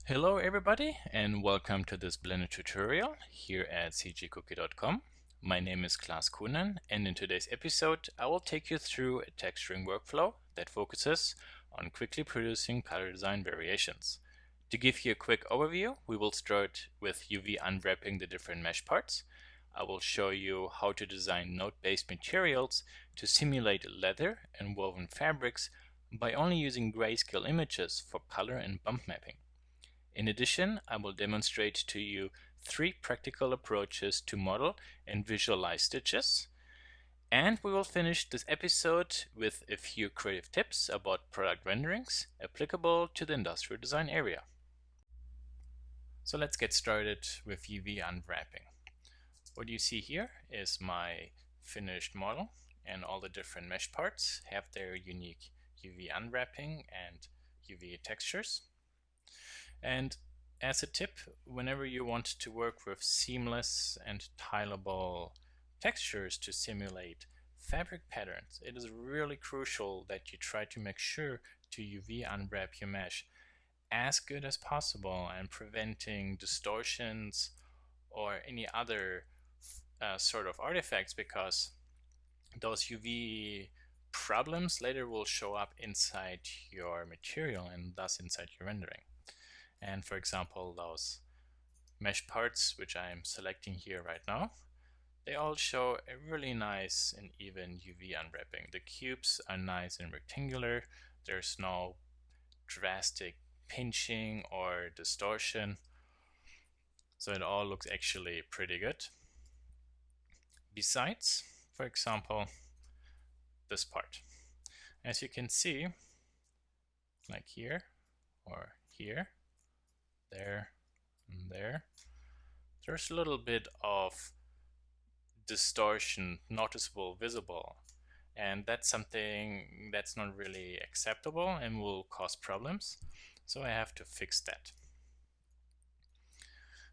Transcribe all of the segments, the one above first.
Hello everybody and welcome to this Blender tutorial here at cgcookie.com. My name is Claas Kuhnen and in today's episode I will take you through a texturing workflow that focuses on quickly producing color design variations. To give you a quick overview, we will start with UV unwrapping the different mesh parts. I will show you how to design node-based materials to simulate leather and woven fabrics by only using grayscale images for color and bump mapping. In addition, I will demonstrate to you 3 practical approaches to model and visualize stitches. And we will finish this episode with a few creative tips about product renderings applicable to the industrial design area. So let's get started with UV unwrapping. What you see here is my finished model, and all the different mesh parts have their unique UV unwrapping and UV textures. And as a tip, whenever you want to work with seamless and tileable textures to simulate fabric patterns, it is really crucial that you try to make sure to UV unwrap your mesh as good as possible and preventing distortions or any other sort of artifacts, because those UV problems later will show up inside your material and thus inside your rendering. And for example, those mesh parts, which I'm selecting here right now, they all show a really nice and even UV unwrapping. The cubes are nice and rectangular. There's no drastic pinching or distortion. So it all looks actually pretty good. Besides, for example, this part. As you can see, like here or here, there and there, there's a little bit of distortion noticeable, visible, and that's something that's not really acceptable and will cause problems, so I have to fix that.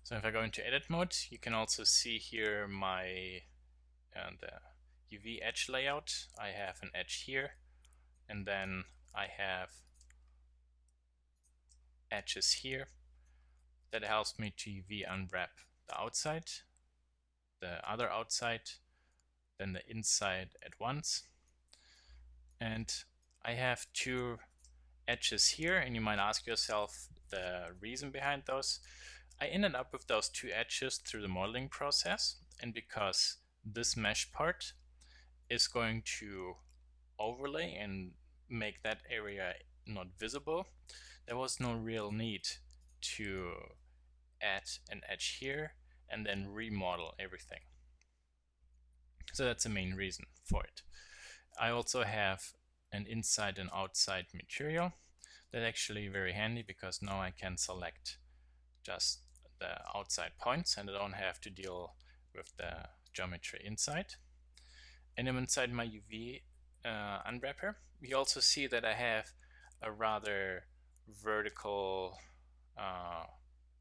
So if I go into edit mode, you can also see here my the UV edge layout. I have an edge here, and then I have edges here. That helps me to UV unwrap the outside, the other outside, then the inside at once. And I have 2 edges here, and you might ask yourself the reason behind those. I ended up with those 2 edges through the modeling process, and because this mesh part is going to overlay and make that area not visible, there was no real need to add an edge here and then remodel everything. So that's the main reason for it. I also have an inside and outside material. That's actually very handy because now I can select just the outside points and I don't have to deal with the geometry inside. And then inside my UV unwrapper, you also see that I have a rather vertical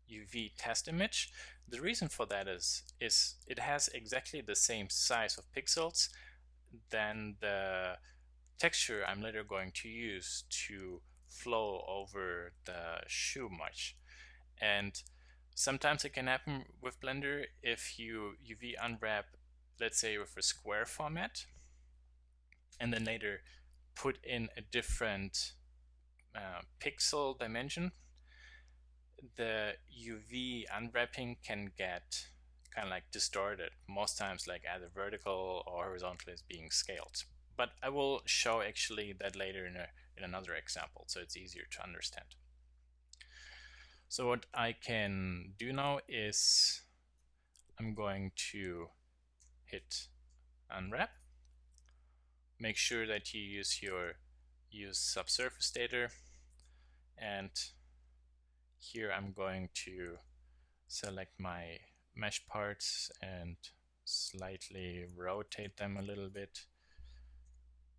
UV test image. The reason for that is it has exactly the same size of pixels than the texture I'm later going to use to flow over the shoe mesh. And sometimes it can happen with Blender if you UV unwrap, let's say with a square format, and then later put in a different pixel dimension, the UV unwrapping can get kind of like distorted, most times like either vertical or horizontal is being scaled. But I will show actually that later in another example, so it's easier to understand. So what I can do now is I'm going to hit unwrap. Make sure that you use subsurface data, and here I'm going to select my mesh parts and slightly rotate them a little bit.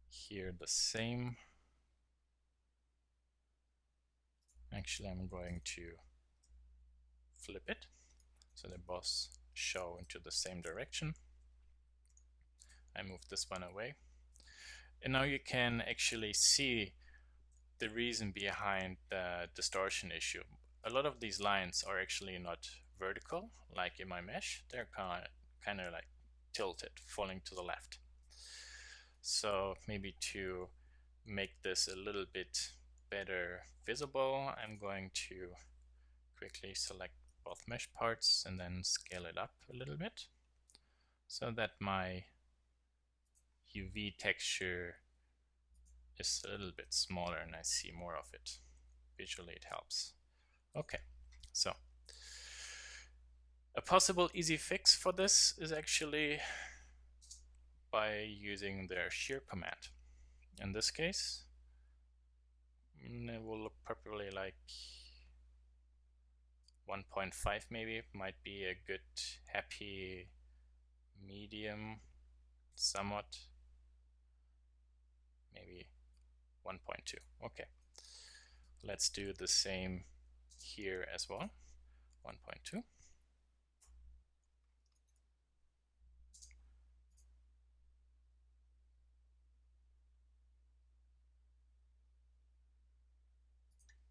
Here the same. Actually, I'm going to flip it so they both show into the same direction. I move this one away. And now you can actually see the reason behind the distortion issue. a lot of these lines are actually not vertical like in my mesh. They're kind of like tilted, falling to the left. So maybe to make this a little bit better visible, I'm going to quickly select both mesh parts and then scale it up a little bit so that my UV texture is a little bit smaller and I see more of it. Visually it helps. Okay, so a possible easy fix for this is actually by using their shear command. In this case, it will look probably like 1.5 maybe, might be a good happy medium, somewhat, maybe 1.2. Okay, let's do the same here as well, 1.2.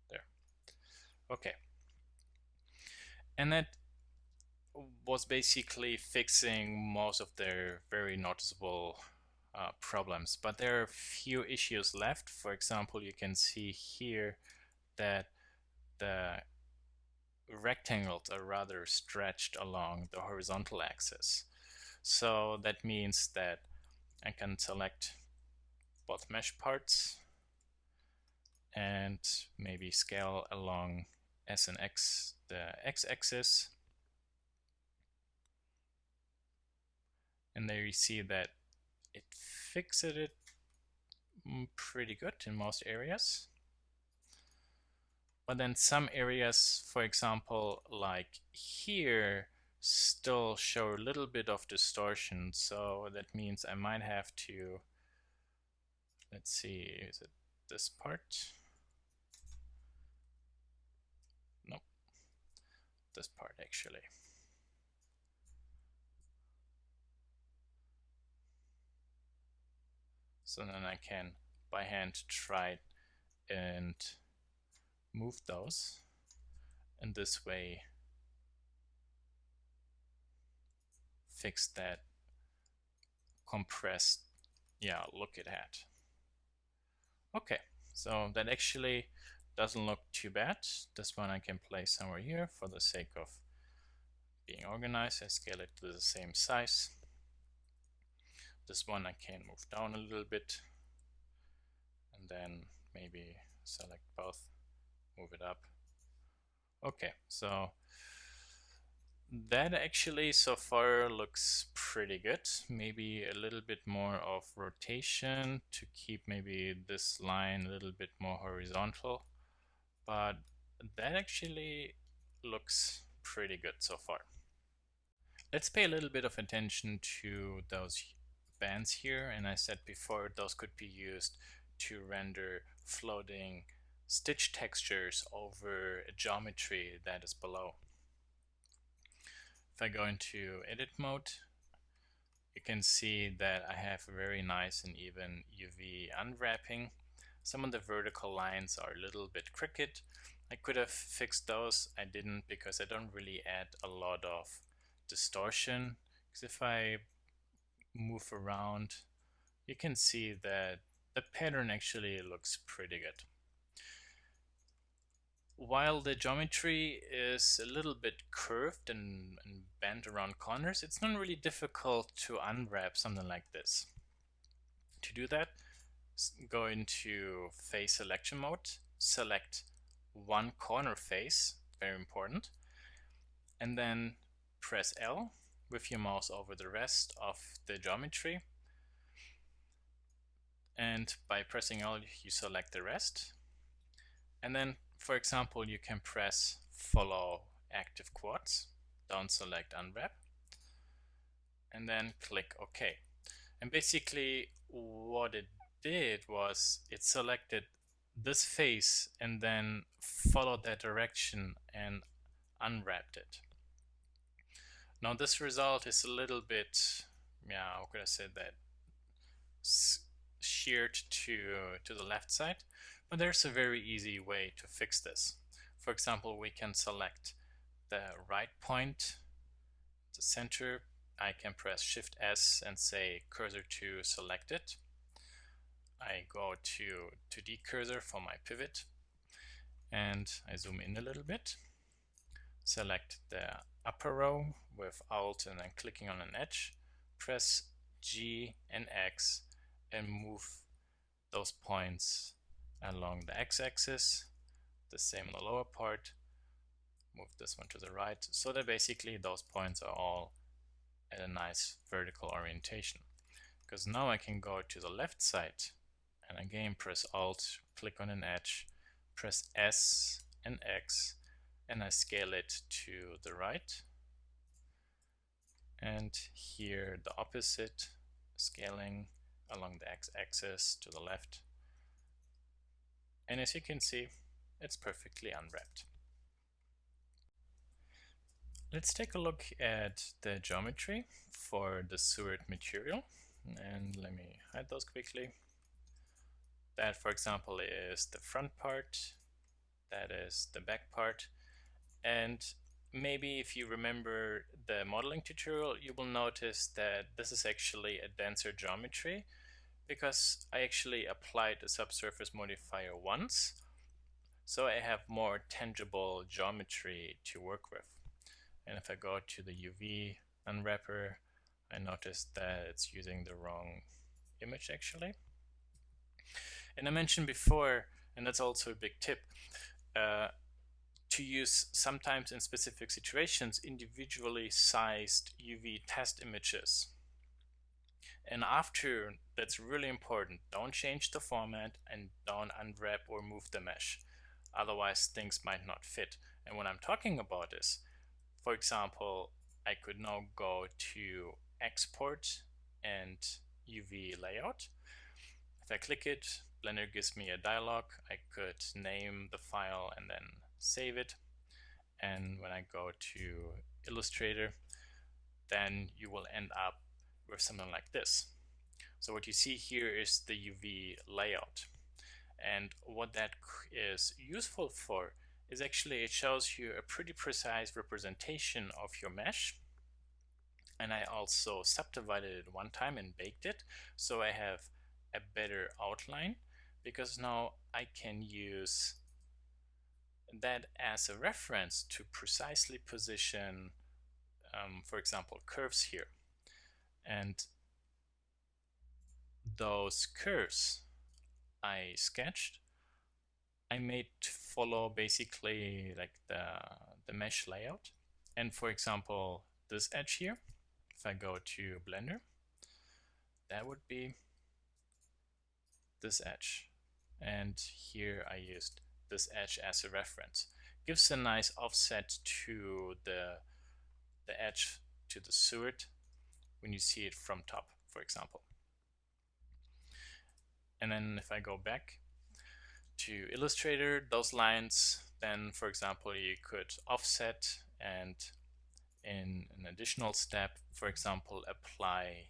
There. Okay. And that was basically fixing most of their very noticeable problems, but there are a few issues left. For example, you can see here that the rectangles are rather stretched along the horizontal axis. So that means that I can select both mesh parts and maybe scale along S and X, the x-axis. And there you see that it fixed it pretty good in most areas. But then some areas, for example, like here, still show a little bit of distortion. So that means I might have to, let's see, is it this part? Nope, this part actually. So then I can by hand try and move those, and this way fix that compressed look it had. Okay, so that actually doesn't look too bad. This one I can place somewhere here for the sake of being organized. I scale it to the same size. This one I can move down a little bit and then maybe select both, move it up. Okay, so that actually so far looks pretty good. Maybe a little bit more of rotation to keep maybe this line a little bit more horizontal, but that actually looks pretty good so far. Let's pay a little bit of attention to those bands here, and I said before those could be used to render floating stitch textures over a geometry that is below. If I go into edit mode, you can see that I have a very nice and even UV unwrapping. Some of the vertical lines are a little bit crooked. I could have fixed those. I didn't because I don't really add a lot of distortion. Because if I move around, you can see that the pattern actually looks pretty good. While the geometry is a little bit curved and bent around corners, it's not really difficult to unwrap something like this. To do that, go into face selection mode, select one corner face, very important, and then press L with your mouse over the rest of the geometry. And by pressing L, you select the rest. And then, for example, you can press follow active quads, down select unwrap, and then click OK. And basically what it did was it selected this face and then followed that direction and unwrapped it. Now this result is a little bit, how could I say that, sheared to the left side, but there's a very easy way to fix this. For example, we can select the right point, the center. I can press Shift S and say cursor to selected. I go to decursor for my pivot and I zoom in a little bit. Select the upper row with Alt and then clicking on an edge. Press G and X and move those points along the x-axis. The same in the lower part. Move this one to the right, so that basically those points are all at a nice vertical orientation. Because now I can go to the left side and again press Alt, click on an edge, press S and X, and I scale it to the right. And here the opposite, scaling along the x-axis to the left. And as you can see, it's perfectly unwrapped. Let's take a look at the geometry for the suet material. And let me hide those quickly. That, for example, is the front part. That is the back part. And maybe if you remember the modeling tutorial, you will notice that this is actually a denser geometry because I actually applied a subsurface modifier once. So I have more tangible geometry to work with. And if I go to the UV unwrapper, I noticed that it's using the wrong image actually. And I mentioned before, and that's also a big tip, to use sometimes in specific situations individually sized UV test images. And after, that's really important, don't change the format and don't unwrap or move the mesh. Otherwise things might not fit. And what I'm talking about is, for example, I could now go to export and UV layout. If I click it, Blender gives me a dialog. I could name the file and then save it. And when I go to Illustrator, then you will end up with something like this. So what you see here is the UV layout. And what that is useful for is actually it shows you a pretty precise representation of your mesh. And I also subdivided it one time and baked it, so I have a better outline, because now I can use that as a reference to precisely position, for example, curves here. And those curves I sketched, I made to follow basically like the mesh layout. And for example, this edge here, if I go to Blender, that would be this edge. And here I used this edge as a reference. Gives a nice offset to the edge to the suet when you see it from top, for example. And then if I go back to Illustrator, those lines, then for example, you could offset and in an additional step, for example, apply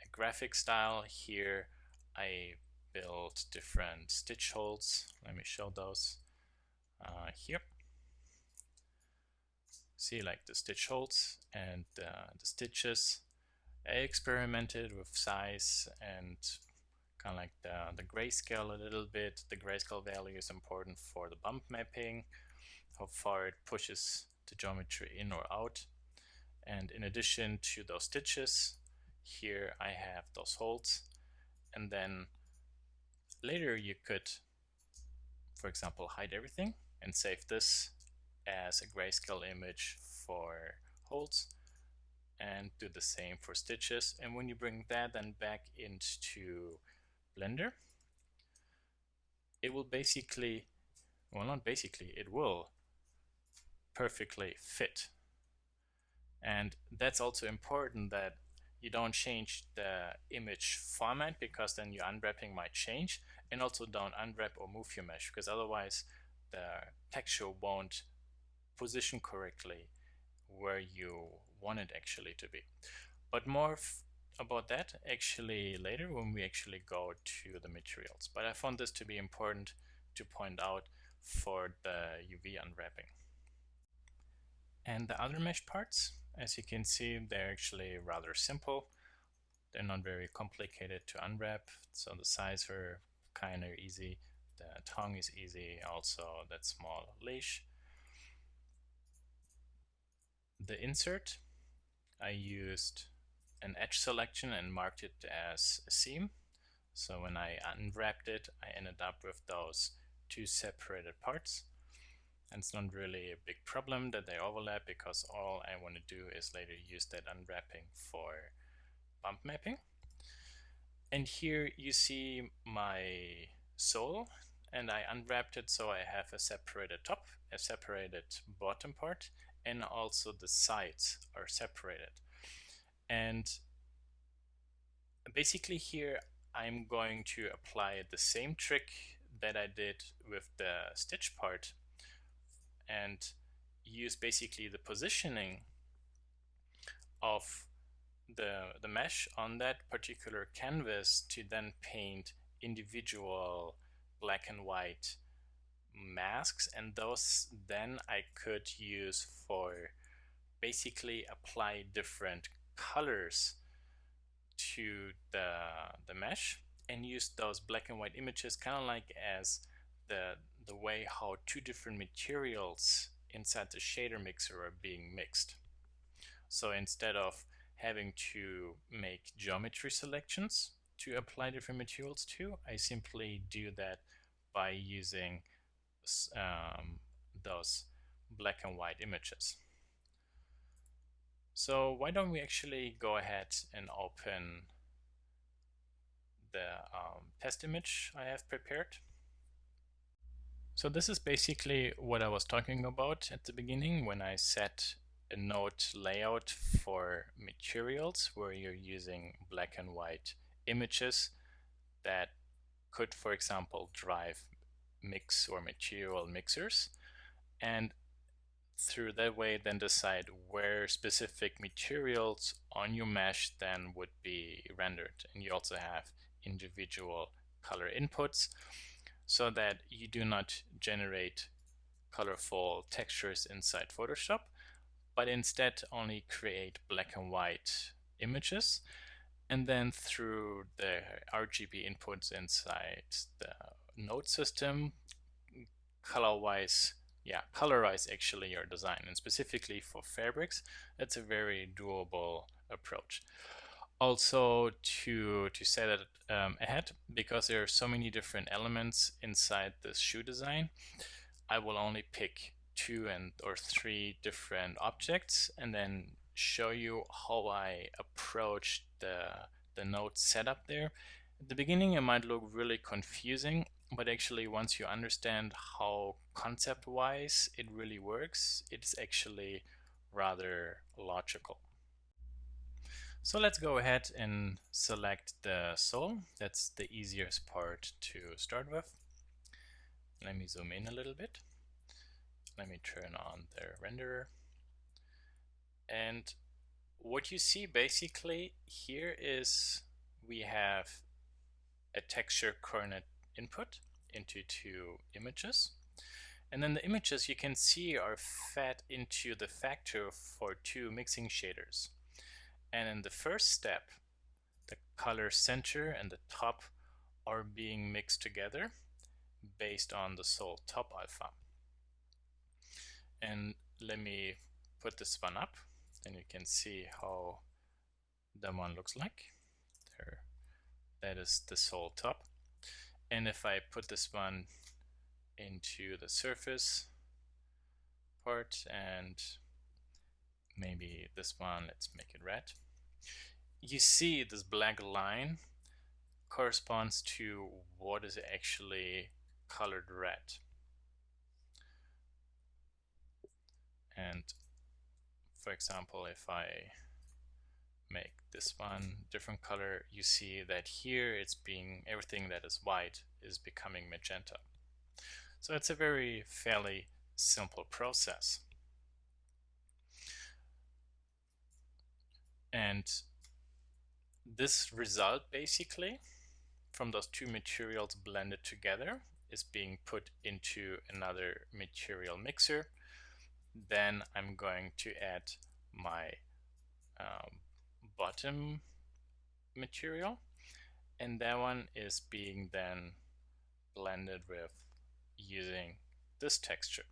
a graphic style. Here I build different stitch holes. Let me show those here. See, like the stitch holes and the stitches. I experimented with size and kind of like the grayscale a little bit. The grayscale value is important for the bump mapping, how far it pushes the geometry in or out. And in addition to those stitches, here I have those holes. And then later you could, for example, hide everything and save this as a grayscale image for holes, and do the same for stitches. And when you bring that then back into Blender, it will basically, well, not basically, it will perfectly fit. And that's also important, that you don't change the image format, because then your unwrapping might change. And also don't unwrap or move your mesh, because otherwise the texture won't position correctly where you want it actually to be. But more about that actually later when we actually go to the materials. But I found this to be important to point out for the UV unwrapping. And the other mesh parts, as you can see, they're actually rather simple. They're not very complicated to unwrap, so the sides are kind of easy. The tongue is easy, also that small leash. The insert, I used an edge selection and marked it as a seam. So when I unwrapped it, I ended up with those two separated parts. And it's not really a big problem that they overlap, because all I want to do is later use that unwrapping for bump mapping. And here you see my sole, and I unwrapped it so I have a separated top, a separated bottom part, and also the sides are separated. And basically here I'm going to apply the same trick that I did with the stitch part, and use basically the positioning of the mesh on that particular canvas to then paint individual black and white masks, and those then I could use for basically apply different colors to the mesh, and use those black and white images kind of like as the way how two different materials inside the shader mixer are being mixed. So instead of having to make geometry selections to apply different materials to, I simply do that by using those black and white images. So why don't we actually go ahead and open the test image I have prepared. So this is basically what I was talking about at the beginning when I set a node layout for materials, where you're using black and white images that could, for example, drive mix or material mixers, and through that way then decide where specific materials on your mesh then would be rendered. And you also have individual color inputs, so that you do not generate colorful textures inside Photoshop, but instead only create black and white images, and then through the RGB inputs inside the node system, colorize actually your design. And specifically for fabrics, that's a very doable approach. Also, to set it ahead, because there are so many different elements inside this shoe design, I will only pick 2 or 3 different objects and then show you how I approach the node setup there. At the beginning it might look really confusing, but actually once you understand how concept-wise it really works, it's actually rather logical. So let's go ahead and select the sole. That's the easiest part to start with. Let me zoom in a little bit. Let me turn on the renderer. And what you see basically here is we have a texture coordinate input into 2 images. And then the images you can see are fed into the factor for 2 mixing shaders. And in the first step, the color center and the top are being mixed together based on the sole top alpha. And let me put this one up, and you can see how the one looks like. There, that is the sole top. And if I put this one into the surface part, and maybe this one, let's make it red, you see this black line corresponds to what is actually colored red. And for example, if I make this one different color, you see that here it's being, everything that is white is becoming magenta. So it's a very fairly simple process. And this result basically from those 2 materials blended together is being put into another material mixer. Then I'm going to add my bottom material, and that one is being then blended with using this texture.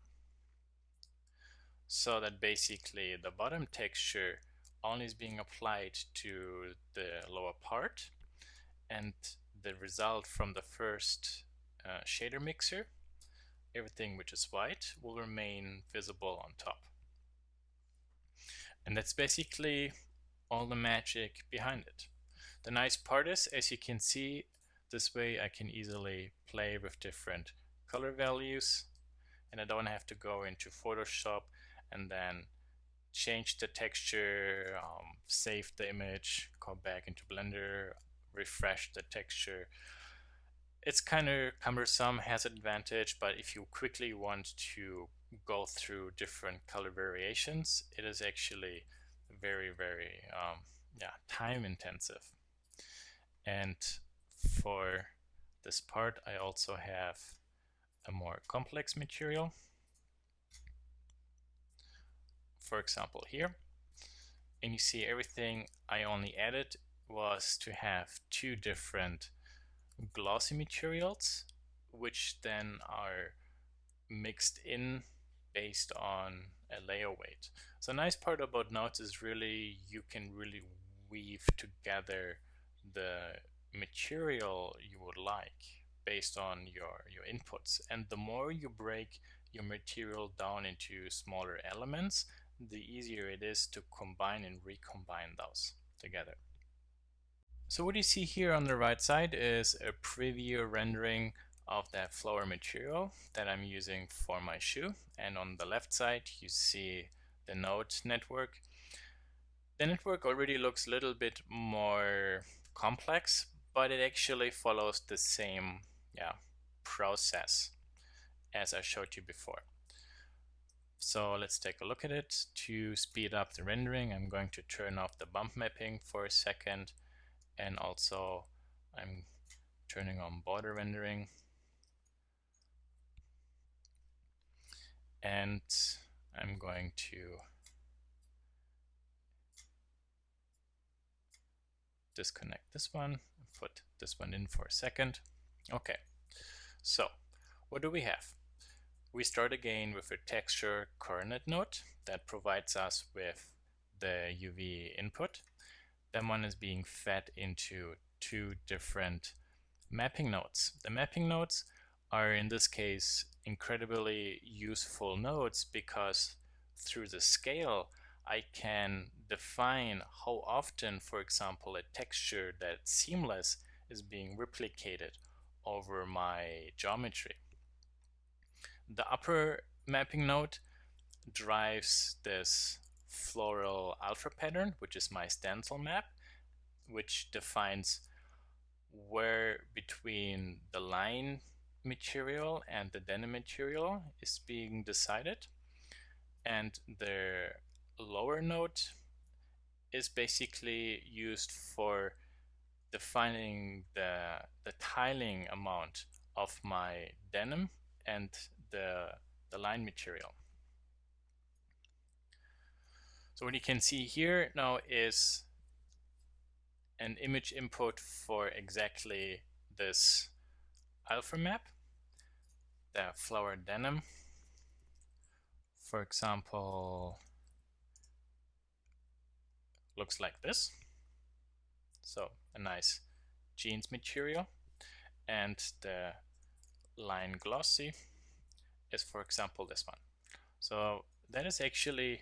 So that basically the bottom texture only is being applied to the lower part, and the result from the first shader mixer, everything which is white, will remain visible on top. And that's basically all the magic behind it. The nice part is, as you can see, this way I can easily play with different color values, and I don't have to go into Photoshop and then change the texture, save the image, go back into Blender, refresh the texture. It's kind of cumbersome, has advantage, but if you quickly want to go through different color variations, it is actually very, very time intensive. And for this part, I also have a more complex material. For example, here, and you see everything I only added was to have two different glossy materials, which then are mixed in based on a layer weight. So a nice part about nodes is really you can really weave together the material you would like based on your inputs. And the more you break your material down into smaller elements, the easier it is to combine and recombine those together. So what you see here on the right side is a preview rendering of that flower material that I'm using for my shoe. And on the left side, you see the node network. The network already looks a little bit more complex, but it actually follows the same process as I showed you before. So let's take a look at it. To speed up the rendering, I'm going to turn off the bump mapping for a second, and also I'm turning on border rendering. And I'm going to disconnect this one, put this one in for a second. Okay, so what do we have? We start again with a texture coordinate node that provides us with the UV input. That one is being fed into two different mapping nodes. The mapping nodes are in this case incredibly useful nodes because through the scale I can define how often, for example, a texture that's seamless is being replicated over my geometry. The upper mapping node drives this floral alpha pattern, which is my stencil map, which defines where between the line material and the denim material is being decided. And the lower node is basically used for defining the tiling amount of my denim and the line material. So what you can see here now is an image input for exactly this alpha map, the flower denim. For example, looks like this. So a nice jeans material, and the line glossy is, for example, this one. So that is actually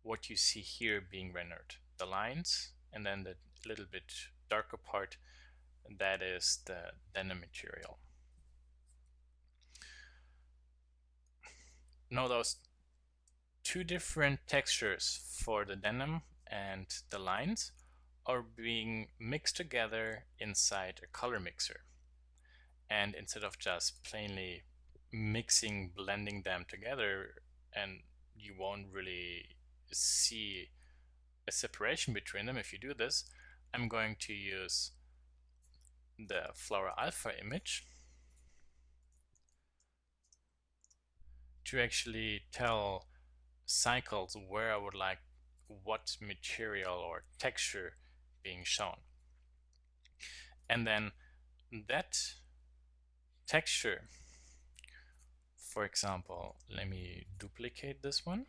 what you see here being rendered. The lines, and then the little bit darker part, that is the denim material. Now those two different textures for the denim and the lines are being mixed together inside a color mixer. And instead of just plainly blending them together, and you won't really see a separation between them if you do this, I'm going to use the flower alpha image to actually tell cycles where I would like what material or texture being shown. And then that texture, for example, let me duplicate this one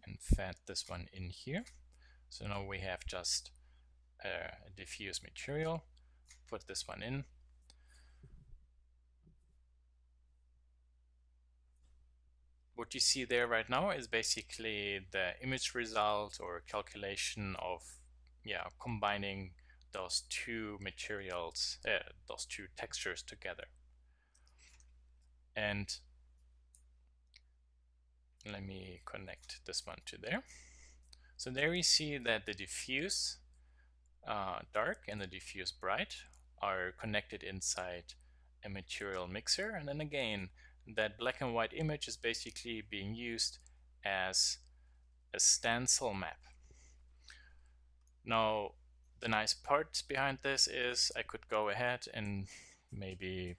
and fat this one in here. So now we have just a diffuse material. Put this one in. What you see there right now is basically the image result or calculation of combining those two materials, those two textures together. And let me connect this one to there. So there you see that the diffuse dark and the diffuse bright are connected inside a material mixer. And then again, that black and white image is basically being used as a stencil map. Now, the nice part behind this is I could go ahead and maybe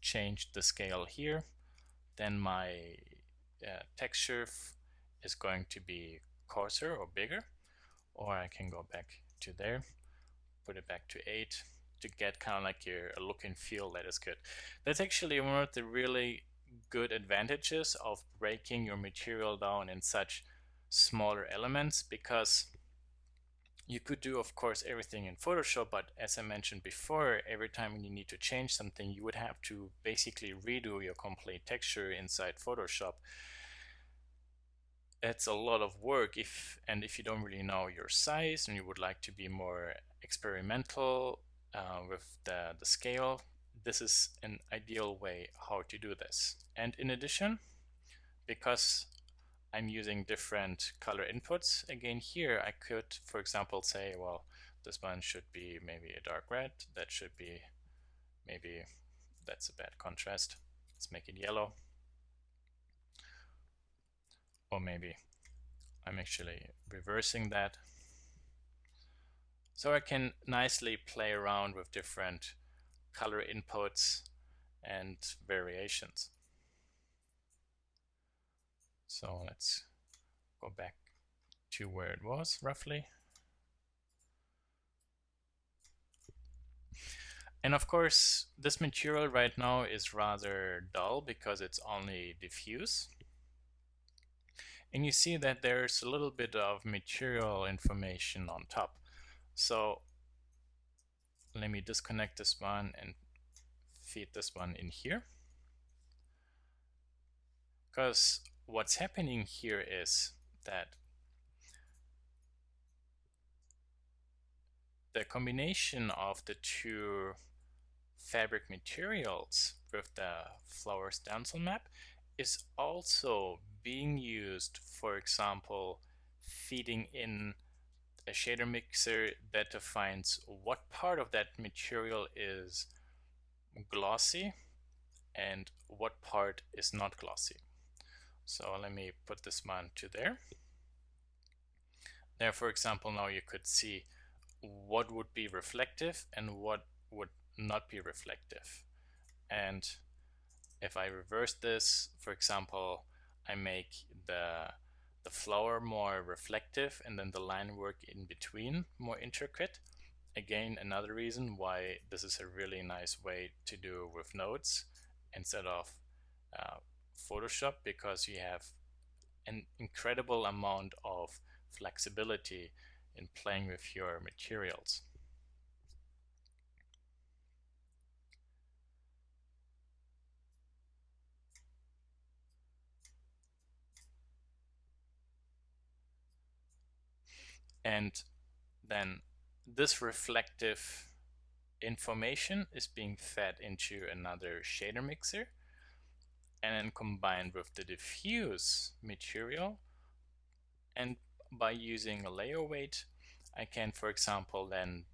change the scale here. Then my texture is going to be coarser or bigger, or I can go back to there, put it back to 8 to get kind of like a look and feel that is good. That's actually one of the really good advantages of breaking your material down in such smaller elements, because you could do, of course, everything in Photoshop, but as I mentioned before, every time you need to change something, you would have to basically redo your complete texture inside Photoshop. It's a lot of work if you don't really know your size and you would like to be more experimental with the scale. This is an ideal way how to do this. And in addition, because I'm using different color inputs, again here I could, for example, say, well, this one should be maybe a dark red, that should be maybe, that's a bad contrast, let's make it yellow. Or maybe I'm actually reversing that. So I can nicely play around with different color inputs and variations. So let's go back to where it was roughly. And of course, this material right now is rather dull because it's only diffuse. And you see that there's a little bit of material information on top. So let me disconnect this one and feed this one in here. Because what's happening here is that the combination of the two fabric materials with the flower stencil map is also being used, for example, feeding in a shader mixer that defines what part of that material is glossy and what part is not glossy. So let me put this one to there. There, for example, now you could see what would be reflective and what would not be reflective. And if I reverse this, for example, I make the flower more reflective and then the line work in between more intricate. Again, another reason why this is a really nice way to do with nodes instead of Photoshop, because you have an incredible amount of flexibility in playing with your materials. And then this reflective information is being fed into another shader mixer and then combined with the diffuse material. And by using a layer weight, I can, for example, then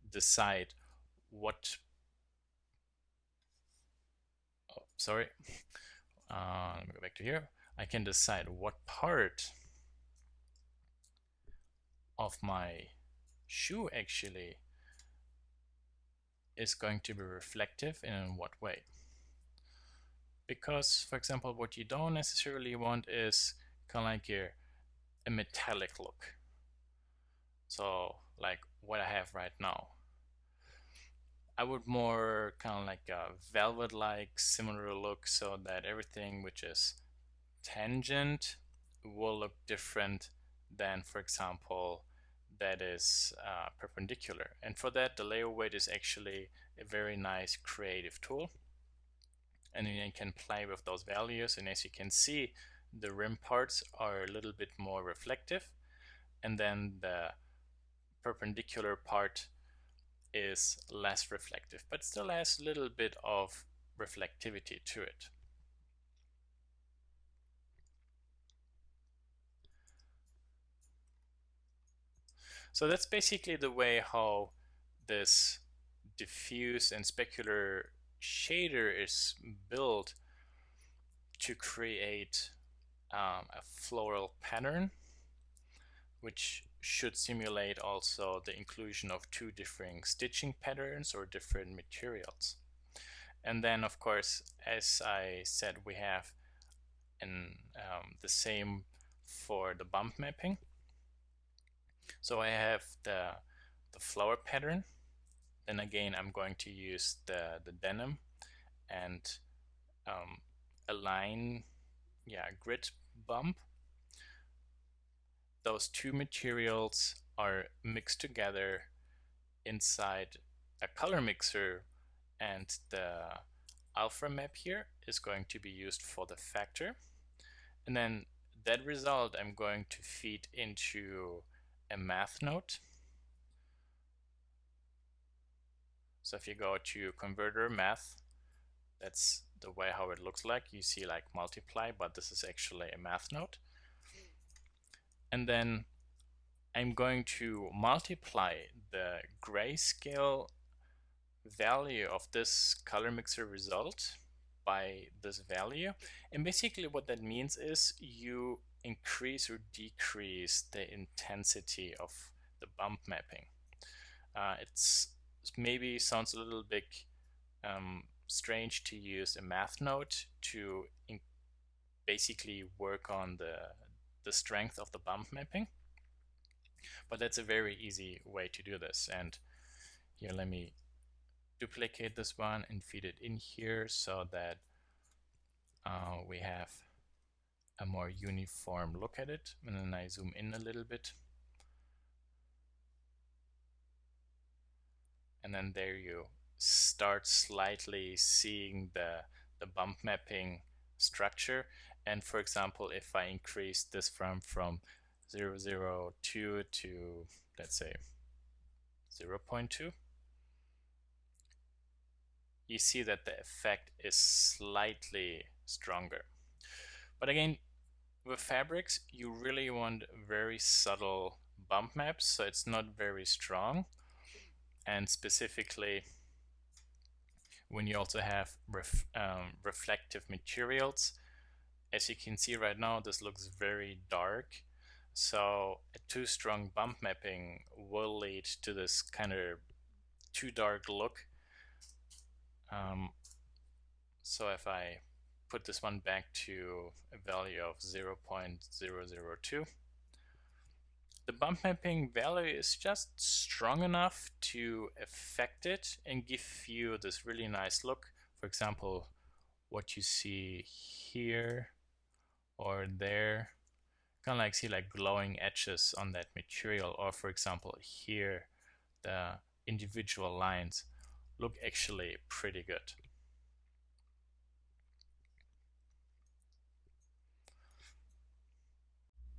decide what, oh, sorry, let me go back to here. I can decide what part of my shoe actually is going to be reflective and in what way. because, for example, what you don't necessarily want is kind of like a metallic look. So like what I have right now. I would more kind of like a velvet-like similar look, so that everything which is tangent will look different than, for example, that is perpendicular. And for that, the layer weight is actually a very nice creative tool. And then you can play with those values. And as you can see, the rim parts are a little bit more reflective. And then the perpendicular part is less reflective, but still has a little bit of reflectivity to it. So that's basically the way how this diffuse and specular shader is built to create a floral pattern, which should simulate also the inclusion of two different stitching patterns or different materials. And then, of course, as I said, we have the same for the bump mapping. So I have the flower pattern. Then again, I'm going to use the denim and align, grid bump. Those two materials are mixed together inside a color mixer, and the alpha map here is going to be used for the factor. And then that result I'm going to feed into a math node. So if you go to converter math, that's the way how it looks like. You see like multiply, but this is actually a math node. And then I'm going to multiply the grayscale value of this color mixer result by this value. And basically what that means is you increase or decrease the intensity of the bump mapping. It's maybe sounds a little bit strange to use a math node to basically work on the strength of the bump mapping, but that's a very easy way to do this. And here, let me duplicate this one and feed it in here so that we have a more uniform look at it. And then I zoom in a little bit. And then there you start slightly seeing the bump mapping structure. And for example, if I increase this from 0.02 to, let's say, 0.2, you see that the effect is slightly stronger. But again, with fabrics, you really want very subtle bump maps, so it's not very strong. And specifically, when you also have reflective materials, as you can see right now, this looks very dark. So a too strong bump mapping will lead to this kind of too dark look. So if I put this one back to a value of 0.002, the bump mapping value is just strong enough to affect it and give you this really nice look. For example, what you see here or there, kind of like see like glowing edges on that material, or for example here, the individual lines look actually pretty good.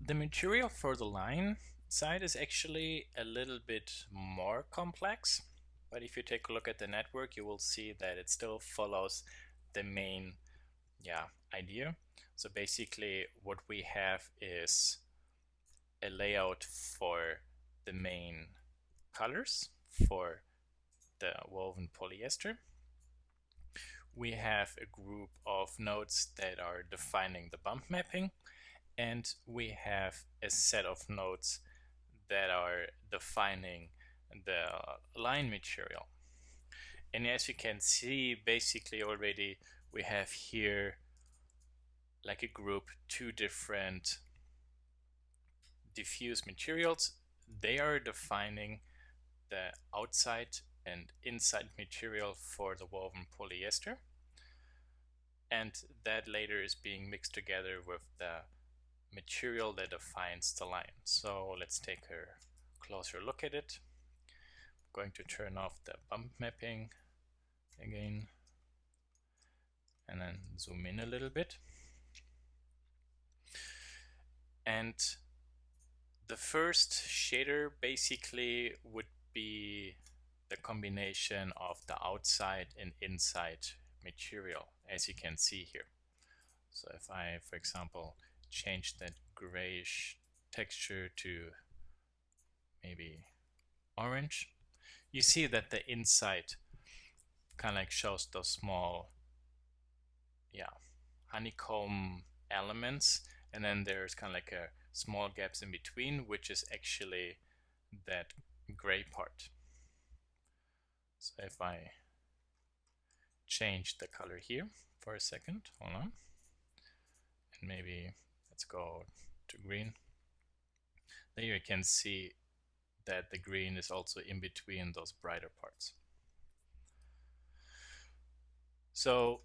The material for the line side is actually a little bit more complex, but if you take a look at the network, you will see that it still follows the main idea. So basically what we have is a layout for the main colors for the woven polyester. We have a group of nodes that are defining the bump mapping, and we have a set of nodes that are defining the line material. And as you can see, basically already we have here like a group, two different diffuse materials. They are defining the outside and inside material for the woven polyester, and that later is being mixed together with the material that defines the line. So let's take a closer look at it. I'm going to turn off the bump mapping again and then zoom in a little bit. And the first shader basically would be the combination of the outside and inside material, as you can see here. So if I, for example, change that grayish texture to maybe orange, you see that the inside kind of like shows those small, honeycomb elements, and then there's kind of like a small gaps in between, which is actually that gray part. So if I change the color here for a second, hold on, and maybe let's go to green. There you can see that the green is also in between those brighter parts. So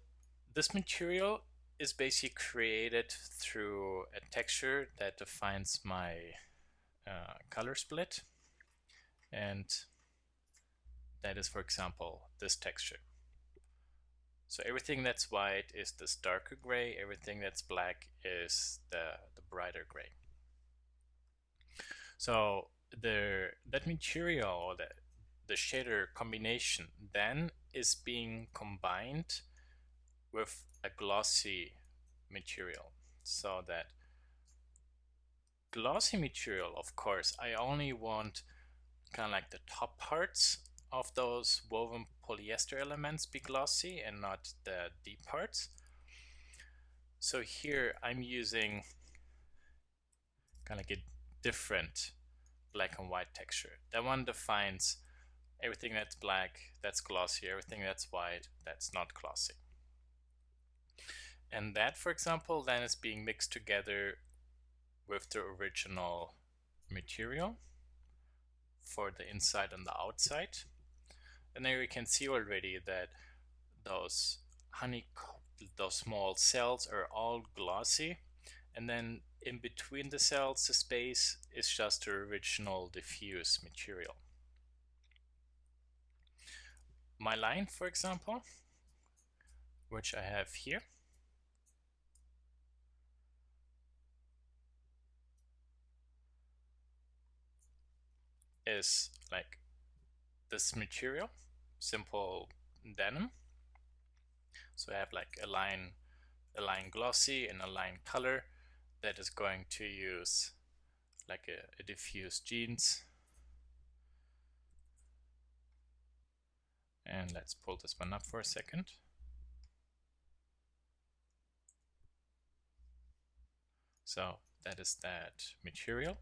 this material is basically created through a texture that defines my color split, and that is, for example, this texture. So everything that's white is this darker gray, everything that's black is the brighter gray. So that material, or the shader combination, then is being combined with a glossy material. So that glossy material, of course, I only want kind of like the top parts of those woven polyester elements be glossy and not the deep parts. So here I'm using kind of like a different black and white texture. That one defines everything that's black, that's glossy, everything that's white, that's not glossy. And that, for example, then is being mixed together with the original material for the inside and the outside. And there you can see already that those those small cells are all glossy, and then in between the cells, the space is just the original diffuse material. My line, for example, which I have here, is like this material, simple denim. So I have like a line glossy and a line color that is going to use like a diffuse jeans. And let's pull this one up for a second. So that is that material.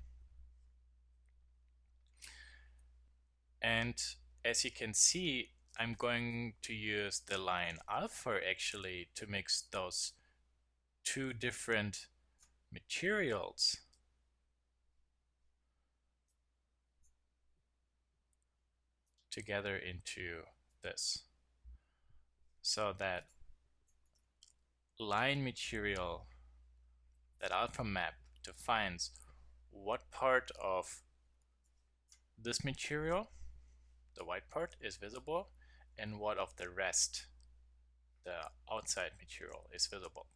And as you can see, I'm going to use the line alpha actually to mix those two different materials together into this. So that line material, that alpha map, defines what part of this material, the white part, is visible and what of the rest, the outside material, is visible.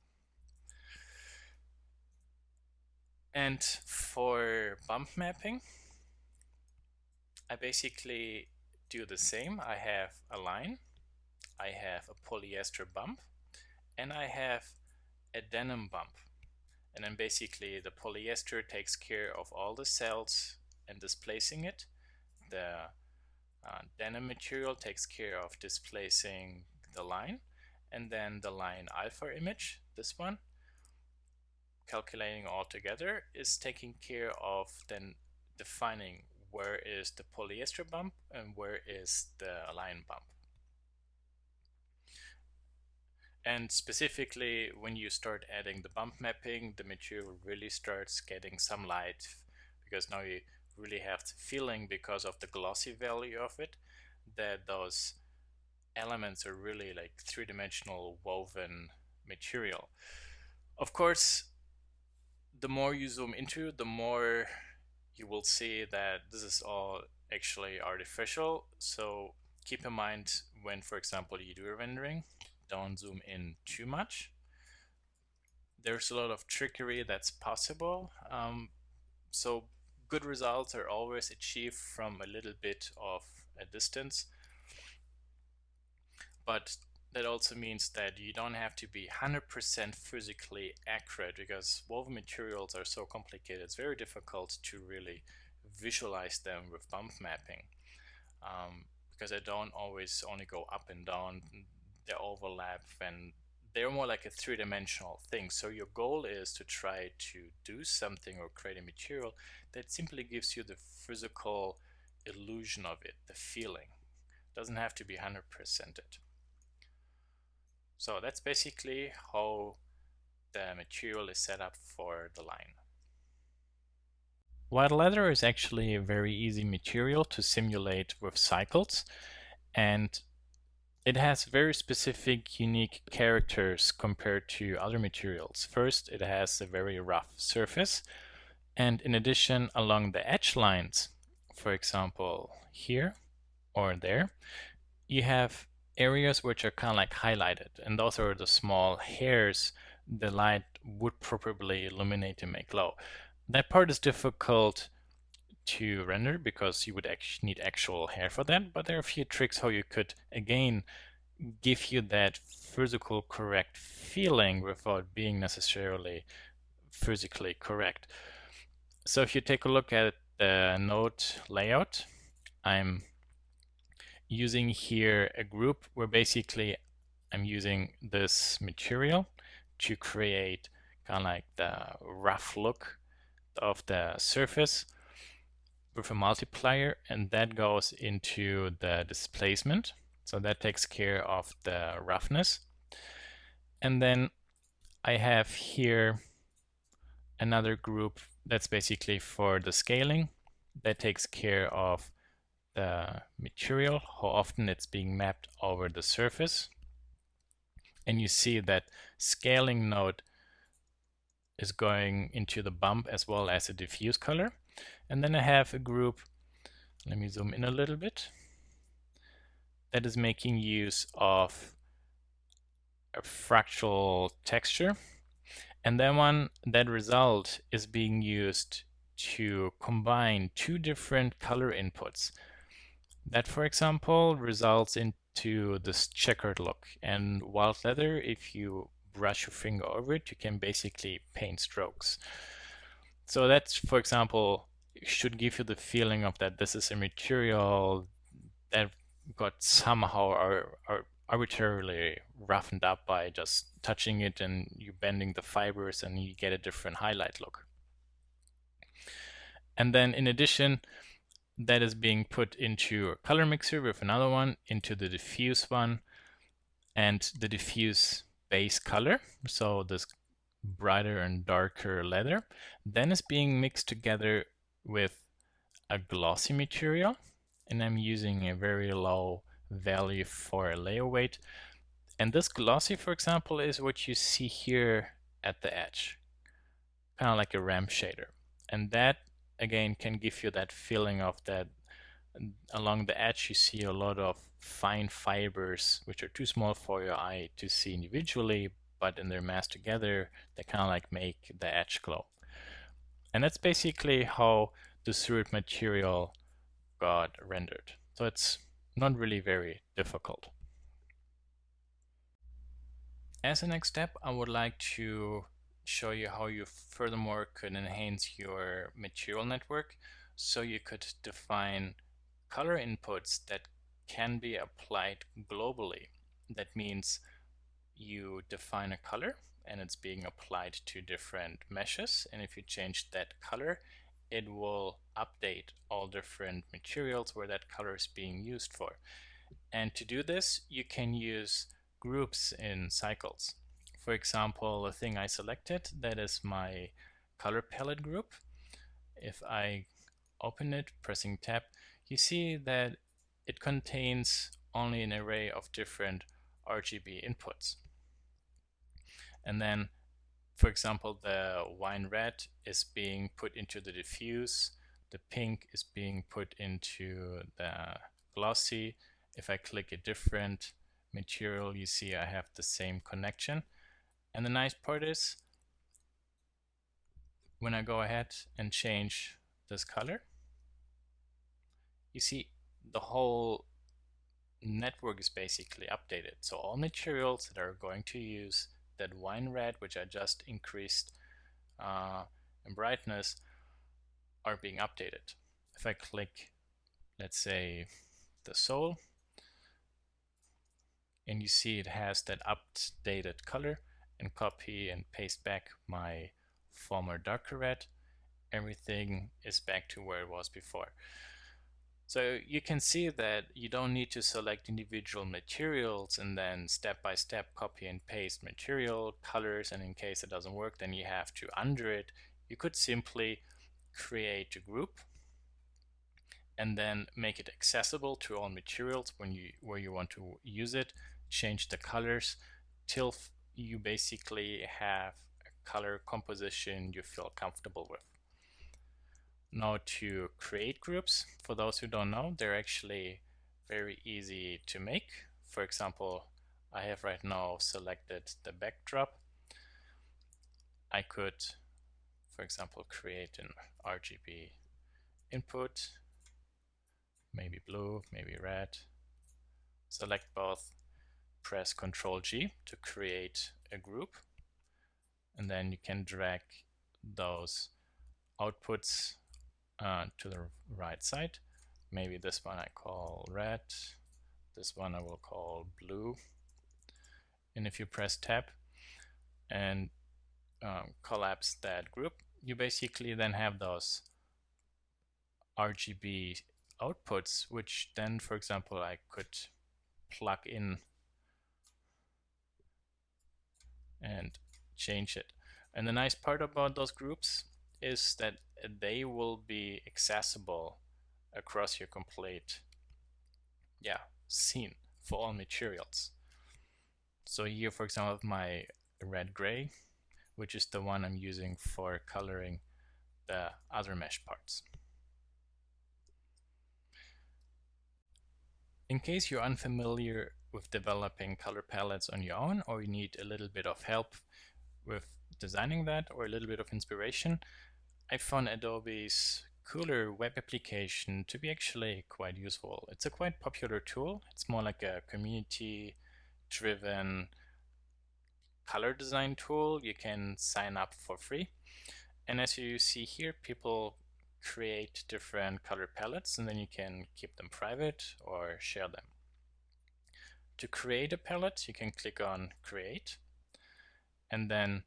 And for bump mapping, I basically do the same. I have a line, I have a polyester bump, and I have a denim bump. And then basically the polyester takes care of all the cells and displacing it. The denim material takes care of displacing the line, and then the line alpha image, this one, calculating all together, is taking care of then defining where is the polyester bump and where is the line bump. And specifically, when you start adding the bump mapping, the material really starts getting some light, because now you really have the feeling, because of the glossy value of it, that those elements are really like three-dimensional woven material. Of course, the more you zoom into, the more you will see that this is all actually artificial. So keep in mind when, for example, you do a rendering, don't zoom in too much. There's a lot of trickery that's possible. So good results are always achieved from a little bit of a distance, but that also means that you don't have to be 100% physically accurate, because woven materials are so complicated. It's very difficult to really visualize them with bump mapping, because they don't always only go up and down, they overlap, and they're more like a three-dimensional thing. So your goal is to try to do something or create a material that simply gives you the physical illusion of it, the feeling. It doesn't have to be 100% it. So that's basically how the material is set up for the line. White leather is actually a very easy material to simulate with cycles, and it has very specific, unique characters compared to other materials. First, it has a very rough surface, and in addition, along the edge lines, for example, here or there, you have areas which are kind of like highlighted, and those are the small hairs the light would probably illuminate and make glow. That part is difficult to render because you would actually need actual hair for that, but there are a few tricks how you could, again, give you that physical correct feeling without being necessarily physically correct. So if you take a look at the node layout, I'm using here a group where basically I'm using this material to create kind of like the rough look of the surface with a multiplier, and that goes into the displacement. So that takes care of the roughness. And then I have here another group that's basically for the scaling. That takes care of the material, how often it's being mapped over the surface. And you see that scaling node is going into the bump as well as a diffuse color. And then I have a group, let me zoom in a little bit, that is making use of a fractal texture. And then that result is being used to combine two different color inputs. That, for example, results into this checkered look. And wild leather, if you brush your finger over it, you can basically paint strokes. So that's, for example, should give you the feeling of that this is a material that got somehow arbitrarily roughened up by just touching it, and you bending the fibers and you get a different highlight look. And then in addition, that is being put into a color mixer with another one, into the diffuse one, and the diffuse base color, so this brighter and darker leather, then is being mixed together with a glossy material, and I'm using a very low value for a layer weight. And this glossy, for example, is what you see here at the edge, kind of like a ramp shader. And that, again, can give you that feeling of that along the edge you see a lot of fine fibers which are too small for your eye to see individually, but in their mass together, they kind of like make the edge glow. And that's basically how the surd material got rendered. So it's not really very difficult. As a next step, I would like to show you how you furthermore could enhance your material network. So you could define color inputs that can be applied globally. That means you define a color and it's being applied to different meshes, and if you change that color, it will update all different materials where that color is being used for. And to do this, you can use groups in cycles. For example, the thing I selected, that is my color palette group. If I open it, pressing tab, you see that it contains only an array of different RGB inputs. And then, for example, the wine red is being put into the diffuse, the pink is being put into the glossy. If I click a different material, you see I have the same connection. And the nice part is, when I go ahead and change this color, you see the whole network is basically updated. So all materials that are going to use that wine red, which I just increased in brightness, are being updated. If I click, let's say, the soul, and you see it has that updated color, and copy and paste back my former darker red, everything is back to where it was before. So you can see that you don't need to select individual materials and then step by step copy and paste material, colors, and in case it doesn't work, then you have to undo it. You could simply create a group and then make it accessible to all materials where you want to use it, change the colors till you basically have a color composition you feel comfortable with. Now, to create groups, for those who don't know, they're actually very easy to make. For example, I have right now selected the backdrop. I could, for example, create an RGB input, maybe blue, maybe red. Select both, press Ctrl G to create a group, and then you can drag those outputs to the right side. Maybe this one I call red, this one I will call blue. And if you press tab and collapse that group, you basically then have those RGB outputs, which then, for example, I could plug in and change it. And the nice part about those groups is that they will be accessible across your complete scene for all materials. So here, for example, my red gray, which is the one I'm using for coloring the other mesh parts. In case you're unfamiliar with developing color palettes on your own, or you need a little bit of help with designing that or a little bit of inspiration, I found Adobe's Cooler web application to be actually quite useful. It's a quite popular tool. It's more like a community-driven color design tool. You can sign up for free. And as you see here, people create different color palettes and then you can keep them private or share them. To create a palette, you can click on Create, and then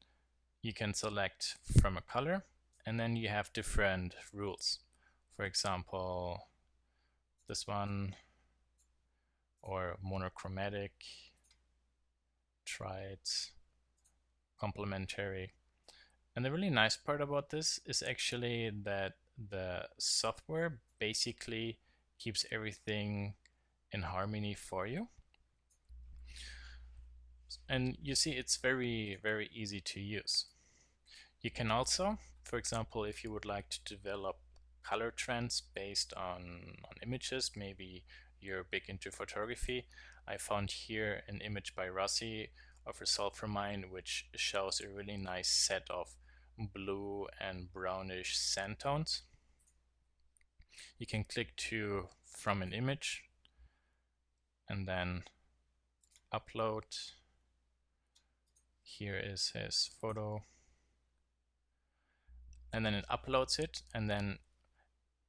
you can select from a color, and then you have different rules. For example, this one, or monochromatic, tried, complementary. And the really nice part about this is actually that the software basically keeps everything in harmony for you. And you see it's very, very easy to use. You can also, for example, if you would like to develop color trends based on images, maybe you're big into photography, I found here an image by Rossi of a sulfur mine which shows a really nice set of blue and brownish sand tones. You can click to from an image and then upload. Here is his photo. And then it uploads it, and then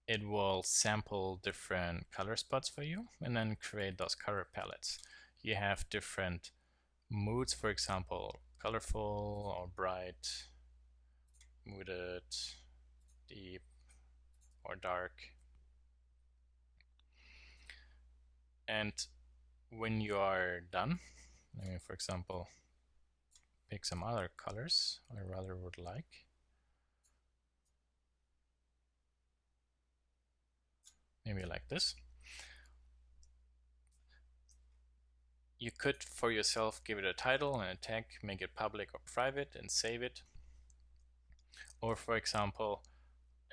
it will sample different color spots for you and then create those color palettes. You have different moods, for example, colorful or bright, muted, deep, or dark. And when you are done Let me, for example, pick some other colors I rather would like. Maybe like this. You could, for yourself, give it a title and a tag, make it public or private, and save it. Or, for example,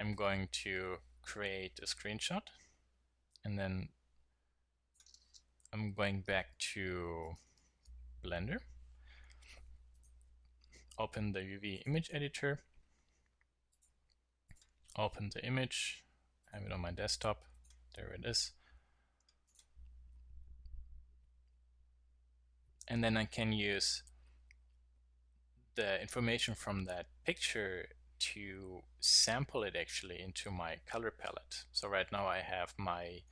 I'm going to create a screenshot, and then I'm going back to Blender, open the UV image editor, open the image, have it on my desktop, there it is. And then I can use the information from that picture to sample it actually into my color palette. So right now I have my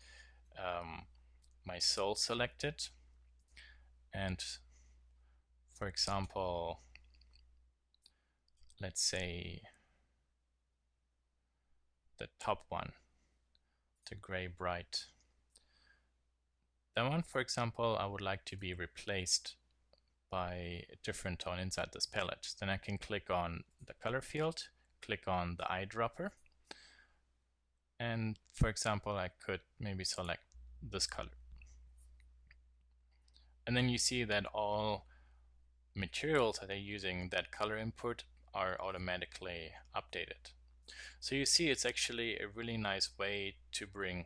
my soul selected, and for example, let's say the top one, the gray bright. That one, for example, I would like to be replaced by a different tone inside this palette. Then I can click on the color field, click on the eyedropper, and for example, I could maybe select this color. And then you see that all materials that are using that color input are automatically updated. So you see it's actually a really nice way to bring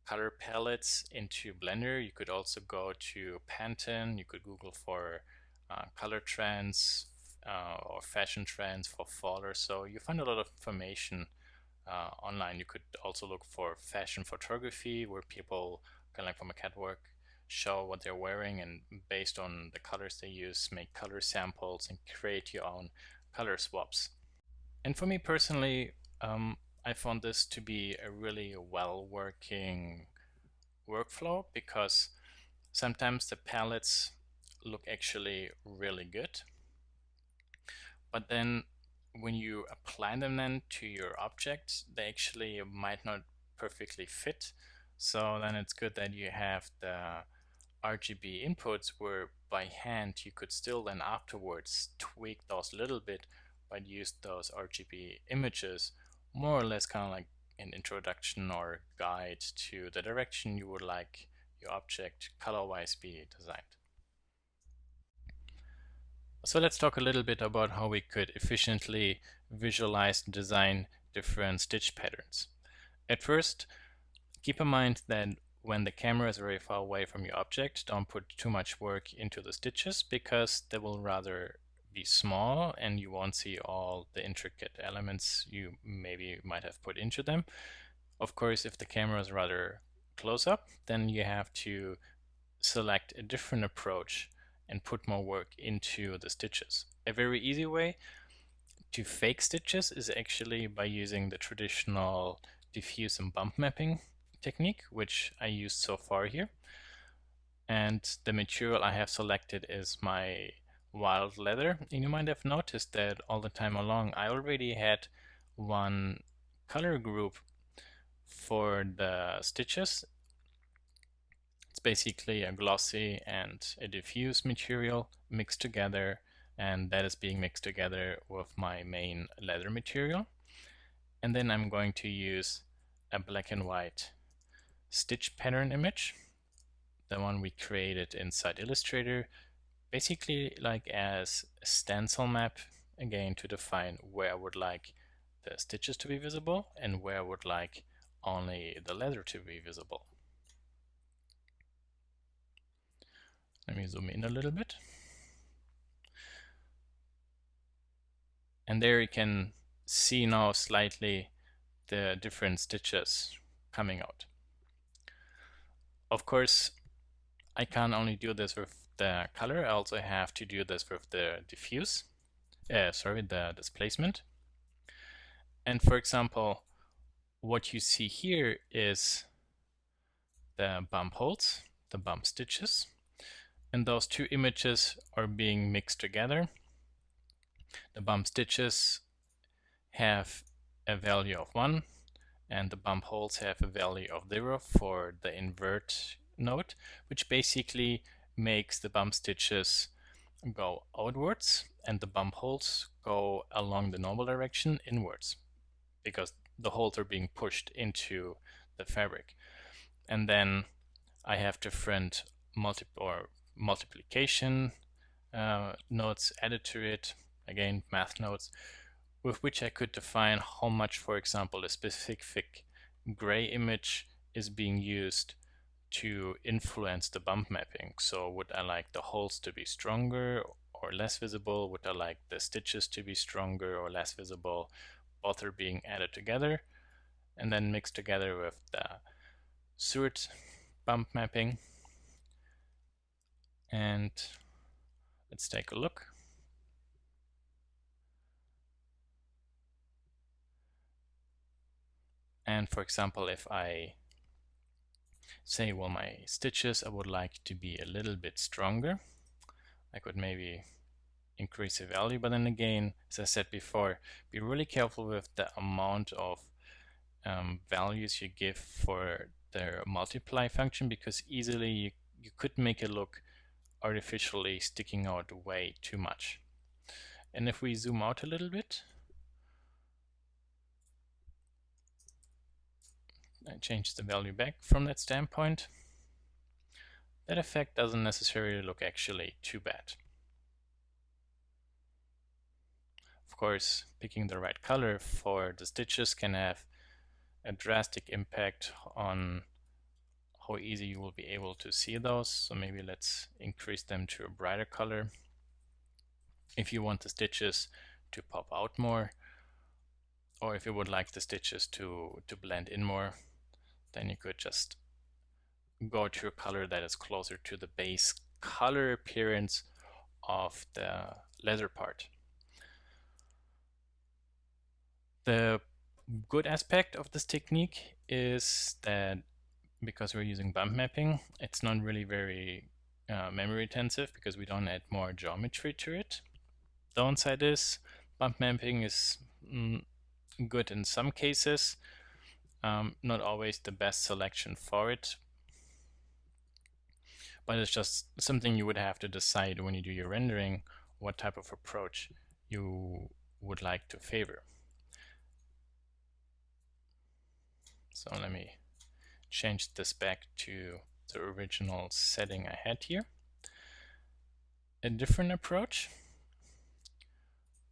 color palettes into Blender. You could also go to Pantone, you could Google for color trends or fashion trends for fall or so. You find a lot of information online. You could also look for fashion photography, where people kind of like from a catwalk show what they're wearing, and based on the colors they use, make color samples and create your own color swaps. And for me personally, I found this to be a really well working workflow, because sometimes the palettes look actually really good, but then when you apply them then to your object, they actually might not perfectly fit. So then it's good that you have the RGB inputs, where by hand you could still then afterwards tweak those a little bit, but use those RGB images more or less kind of like an introduction or guide to the direction you would like your object color-wise be designed. So let's talk a little bit about how we could efficiently visualize and design different stitch patterns. At first, keep in mind that when the camera is very far away from your object, don't put too much work into the stitches, because they will rather be small and you won't see all the intricate elements you maybe might have put into them. Of course, if the camera is rather close up, then you have to select a different approach and put more work into the stitches. A very easy way to fake stitches is actually by using the traditional diffuse and bump mapping technique, which I used so far here. And the material I have selected is my wild leather. And you might have noticed that all the time along I already had one color group for the stitches. It's basically a glossy and a diffuse material mixed together, and that is being mixed together with my main leather material. And then I'm going to use a black and white stitch pattern image, the one we created inside Illustrator, basically like as a stencil map, again to define where I would like the stitches to be visible and where I would like only the leather to be visible. Let me zoom in a little bit. And there you can see now slightly the different stitches coming out. Of course, I can't only do this with the color, I also have to do this with the diffuse, the displacement. And for example, what you see here is the bump holes, the bump stitches, and those two images are being mixed together. The bump stitches have a value of 1, and the bump holes have a value of 0 for the invert node, which basically makes the bump stitches go outwards and the bump holes go along the normal direction inwards, because the holes are being pushed into the fabric. And then I have different multiplication nodes added to it, again math nodes, with which I could define how much, for example, a specific gray image is being used to influence the bump mapping. So would I like the holes to be stronger or less visible? Would I like the stitches to be stronger or less visible? Both are being added together and then mixed together with the Seward bump mapping. And let's take a look. And for example, if I say, well, my stitches I would like to be a little bit stronger, I could maybe increase the value. But then again, as I said before, be really careful with the amount of values you give for the multiply function, because easily you could make it look artificially sticking out way too much. And if we zoom out a little bit, I change the value back from that standpoint, that effect doesn't necessarily look actually too bad. Of course, picking the right color for the stitches can have a drastic impact on how easy you will be able to see those. So maybe let's increase them to a brighter color. If you want the stitches to pop out more, or if you would like the stitches to blend in more, then you could just go to a color that is closer to the base color appearance of the leather part. The good aspect of this technique is that because we're using bump mapping, it's not really very memory intensive, because we don't add more geometry to it. Downside is bump mapping is good in some cases, not always the best selection for it, but it's just something you would have to decide when you do your rendering what type of approach you would like to favor. So let me change this back to the original setting I had here. A different approach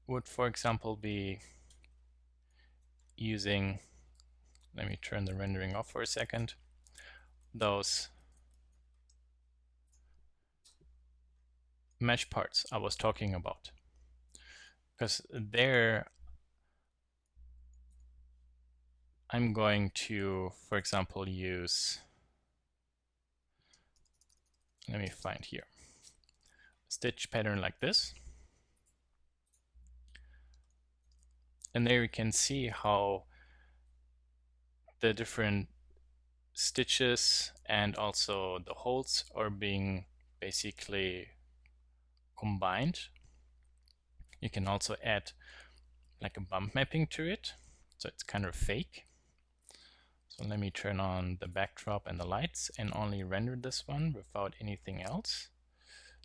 would, for example, be using, let me turn the rendering off for a second, those mesh parts I was talking about. Because there I'm going to, for example, use, let me find here, stitch pattern like this. And there you can see how the different stitches and also the holes are being basically combined. You can also add like a bump mapping to it, so it's kind of fake. So let me turn on the backdrop and the lights and only render this one without anything else.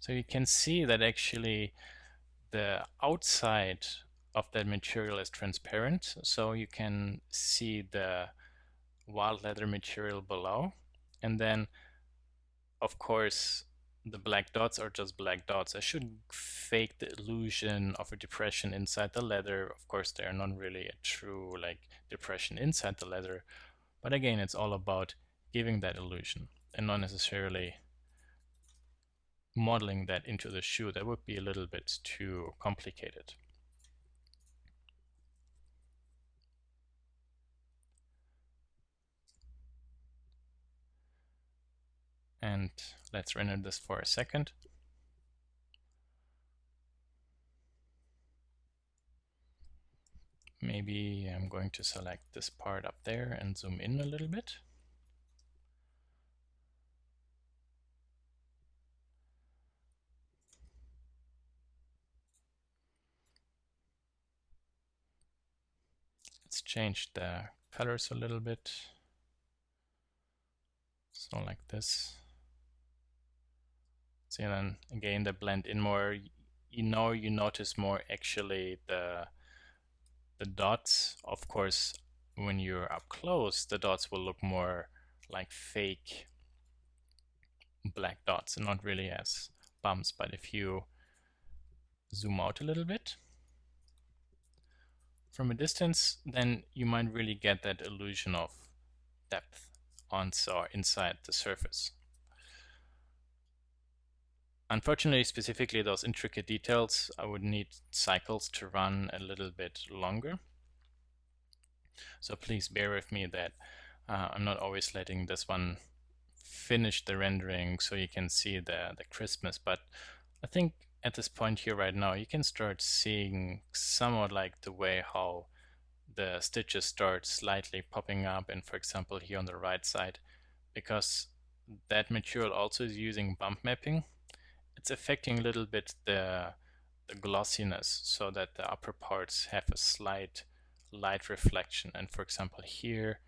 So you can see that actually the outside of that material is transparent, so you can see the wild leather material below. And then, of course, the black dots are just black dots. I should fake the illusion of a depression inside the leather. Of course, they are not really a true like depression inside the leather. But again, it's all about giving that illusion and not necessarily modeling that into the shoe. That would be a little bit too complicated. And let's render this for a second. Maybe I'm going to select this part up there and zoom in a little bit. Let's change the colors a little bit. So like this. So then again, they blend in more. You notice more actually the dots. Of course, when you're up close, the dots will look more like fake black dots and not really as bumps. But if you zoom out a little bit from a distance, then you might really get that illusion of depth on or inside the surface. Unfortunately, specifically those intricate details, I would need cycles to run a little bit longer. So please bear with me that I'm not always letting this one finish the rendering so you can see the crispness, but I think at this point here right now, you can start seeing somewhat like the way how the stitches start slightly popping up, and for example here on the right side, because that material also is using bump mapping, it's affecting a little bit the glossiness so that the upper parts have a slight light reflection. And for example here,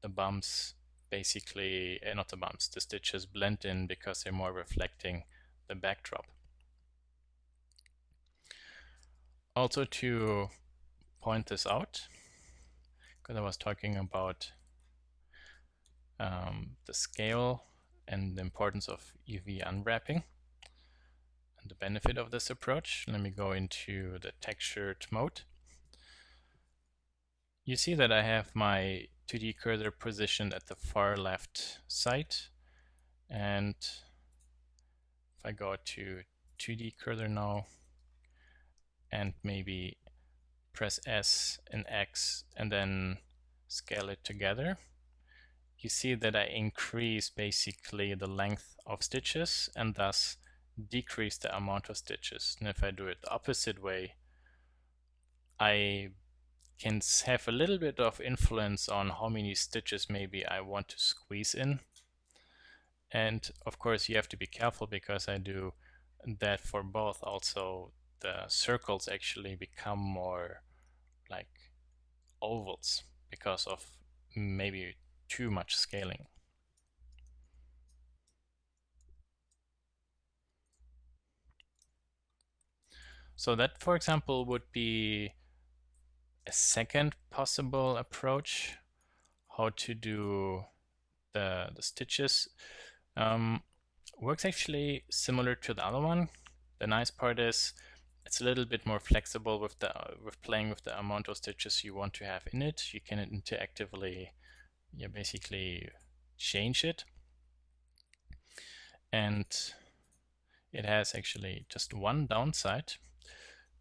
the bumps basically, not the bumps, the stitches blend in because they're more reflecting the backdrop. Also to point this out, because I was talking about the scale and the importance of UV unwrapping and the benefit of this approach. Let me go into the textured mode. You see that I have my 2D cursor positioned at the far left side, and if I go to 2D cursor now and maybe press S and X and then scale it together, you see that I increase basically the length of stitches and thus decrease the amount of stitches. And if I do it the opposite way, I can have a little bit of influence on how many stitches maybe I want to squeeze in. And of course you have to be careful because I do that for both. Also the circles actually become more like ovals because of maybe too much scaling. So that, for example, would be a second possible approach how to do the stitches. Works actually similar to the other one. The nice part is it's a little bit more flexible with playing with the amount of stitches you want to have in it. You can interactively basically change it, and it has actually just one downside.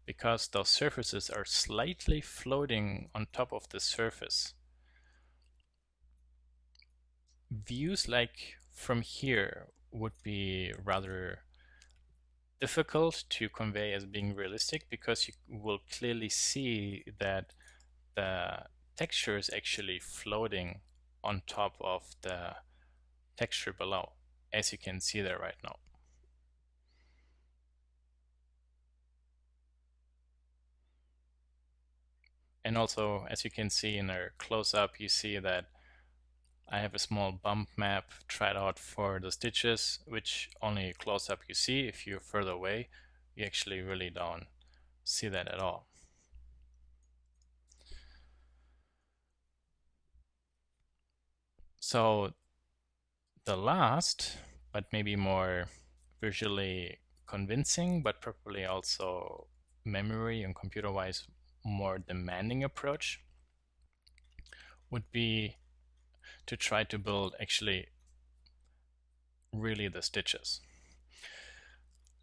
Because those surfaces are slightly floating on top of the surface, views like from here would be rather difficult to convey as being realistic, because you will clearly see that the texture is actually floating on top of the texture below, as you can see there right now. And also, as you can see in our close-up, you see that I have a small bump map tried out for the stitches, which only close-up you see. If you're further away, you actually really don't see that at all. So the last, but maybe more visually convincing, but probably also memory and computer-wise more demanding approach would be to try to build actually really the stitches.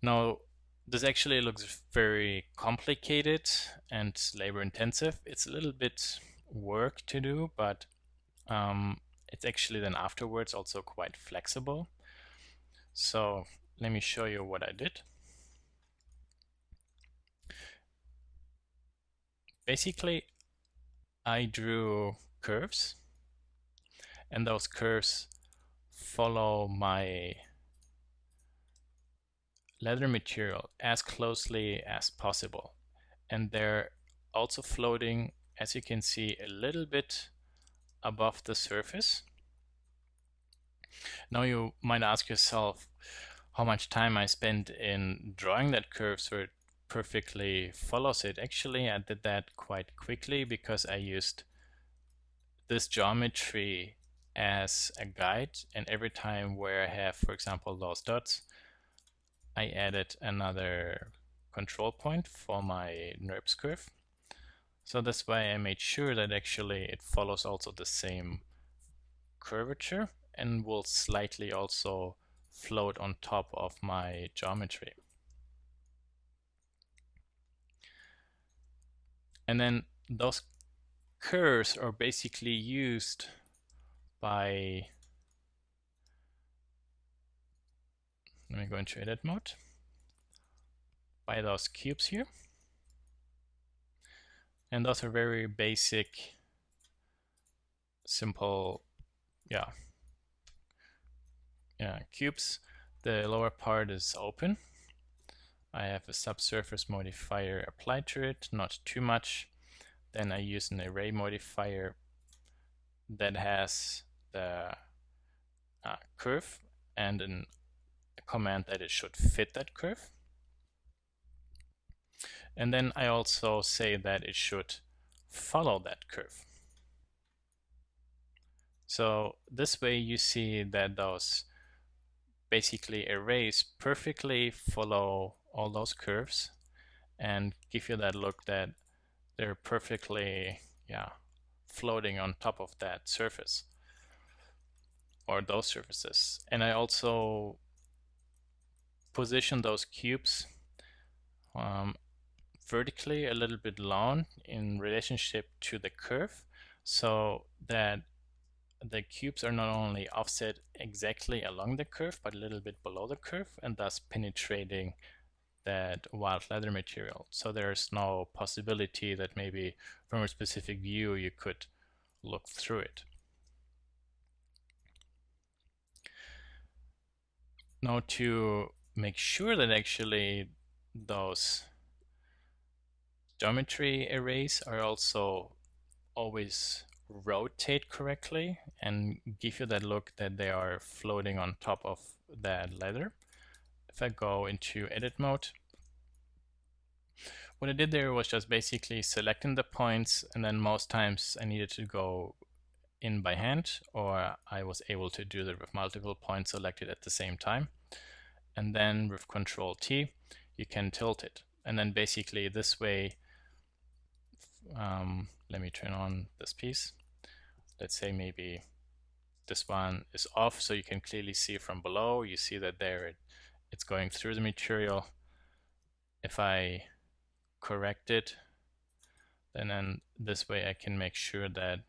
Now, this actually looks very complicated and labor intensive. It's a little bit work to do, but it's actually then afterwards also quite flexible. So let me show you what I did. Basically, I drew curves, and those curves follow my leather material as closely as possible. And they're also floating, as you can see, a little bit above the surface. Now you might ask yourself, how much time I spent in drawing that curve so it perfectly follows it. Actually, I did that quite quickly because I used this geometry as a guide, and every time where I have, for example, those dots, I added another control point for my NURBS curve. So this way I made sure that actually it follows also the same curvature and will slightly also float on top of my geometry. And then those curves are basically used by, let me go into edit mode, by those cubes here. And those are very basic, simple, cubes. The lower part is open. I have a subsurface modifier applied to it, not too much. Then I use an array modifier that has the curve and a command that it should fit that curve. And then I also say that it should follow that curve. So this way you see that those basically arrays perfectly follow all those curves and give you that look that they're perfectly floating on top of that surface or those surfaces. And I also position those cubes vertically a little bit long in relationship to the curve so that the cubes are not only offset exactly along the curve but a little bit below the curve and thus penetrating that wild leather material. So there's no possibility that maybe from a specific view you could look through it. Now to make sure that actually those geometry arrays are also always rotate correctly and give you that look that they are floating on top of that leather. If I go into edit mode, what I did there was just basically selecting the points, and then most times I needed to go in by hand, or I was able to do that with multiple points selected at the same time. And then with Control T, you can tilt it. And then basically this way, let me turn on this piece. Let's say maybe this one is off so you can clearly see from below. You see that there it's going through the material. If I correct it, then this way I can make sure that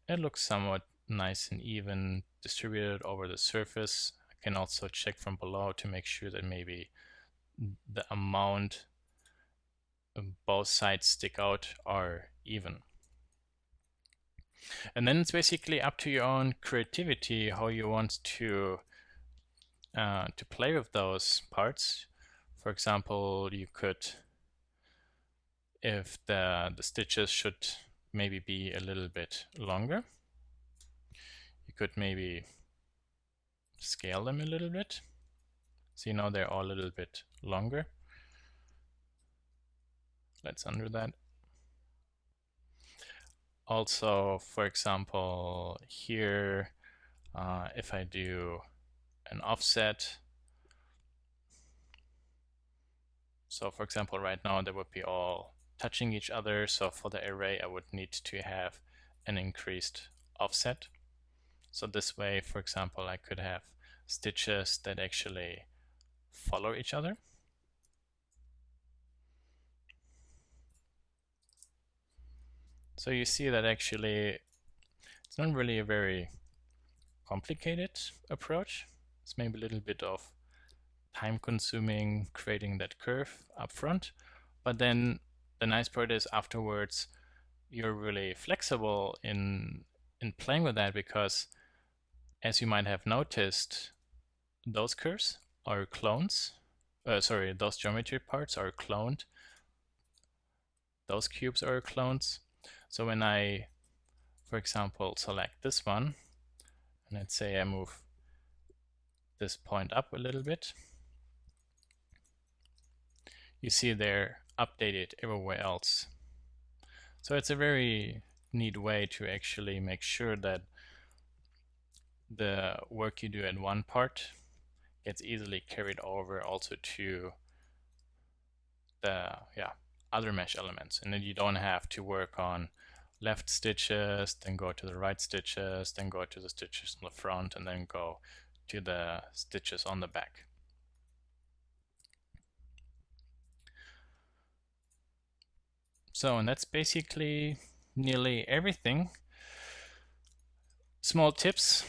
it looks somewhat nice and even distributed over the surface. I can also check from below to make sure that maybe the amount both sides stick out are even. And then it's basically up to your own creativity how you want to play with those parts. For example, you could, if the stitches should maybe be a little bit longer, you could maybe scale them a little bit. So now they're all a little bit longer. Let's undo that. Also, for example, here, if I do an offset, so for example, right now they would be all touching each other. So for the array, I would need to have an increased offset. So this way, for example, I could have stitches that actually follow each other. So you see that actually it's not really a very complicated approach. It's maybe a little bit of time consuming creating that curve up front, but then the nice part is afterwards you're really flexible in playing with that, because as you might have noticed, those curves are clones. Sorry, those geometry parts are cloned. Those cubes are clones. So when I, for example, select this one, and let's say I move this point up a little bit, you see they're updated everywhere else. So it's a very neat way to actually make sure that the work you do in one part gets easily carried over also to the other mesh elements, and then you don't have to work on left stitches, then go to the right stitches, then go to the stitches on the front, and then go to the stitches on the back. So, and that's basically nearly everything. Small tips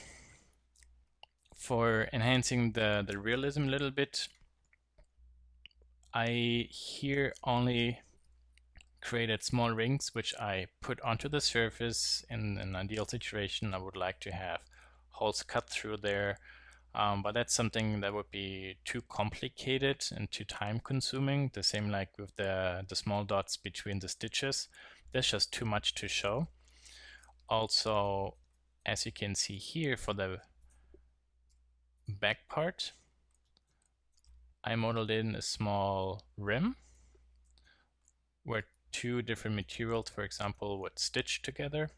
for enhancing the realism a little bit. I here only created small rings which I put onto the surface. In an ideal situation, I would like to have holes cut through there, but that's something that would be too complicated and too time consuming. The same like with the small dots between the stitches. There's just too much to show. Also, as you can see here for the back part, I modeled in a small rim where two different materials, for example, would stitch together.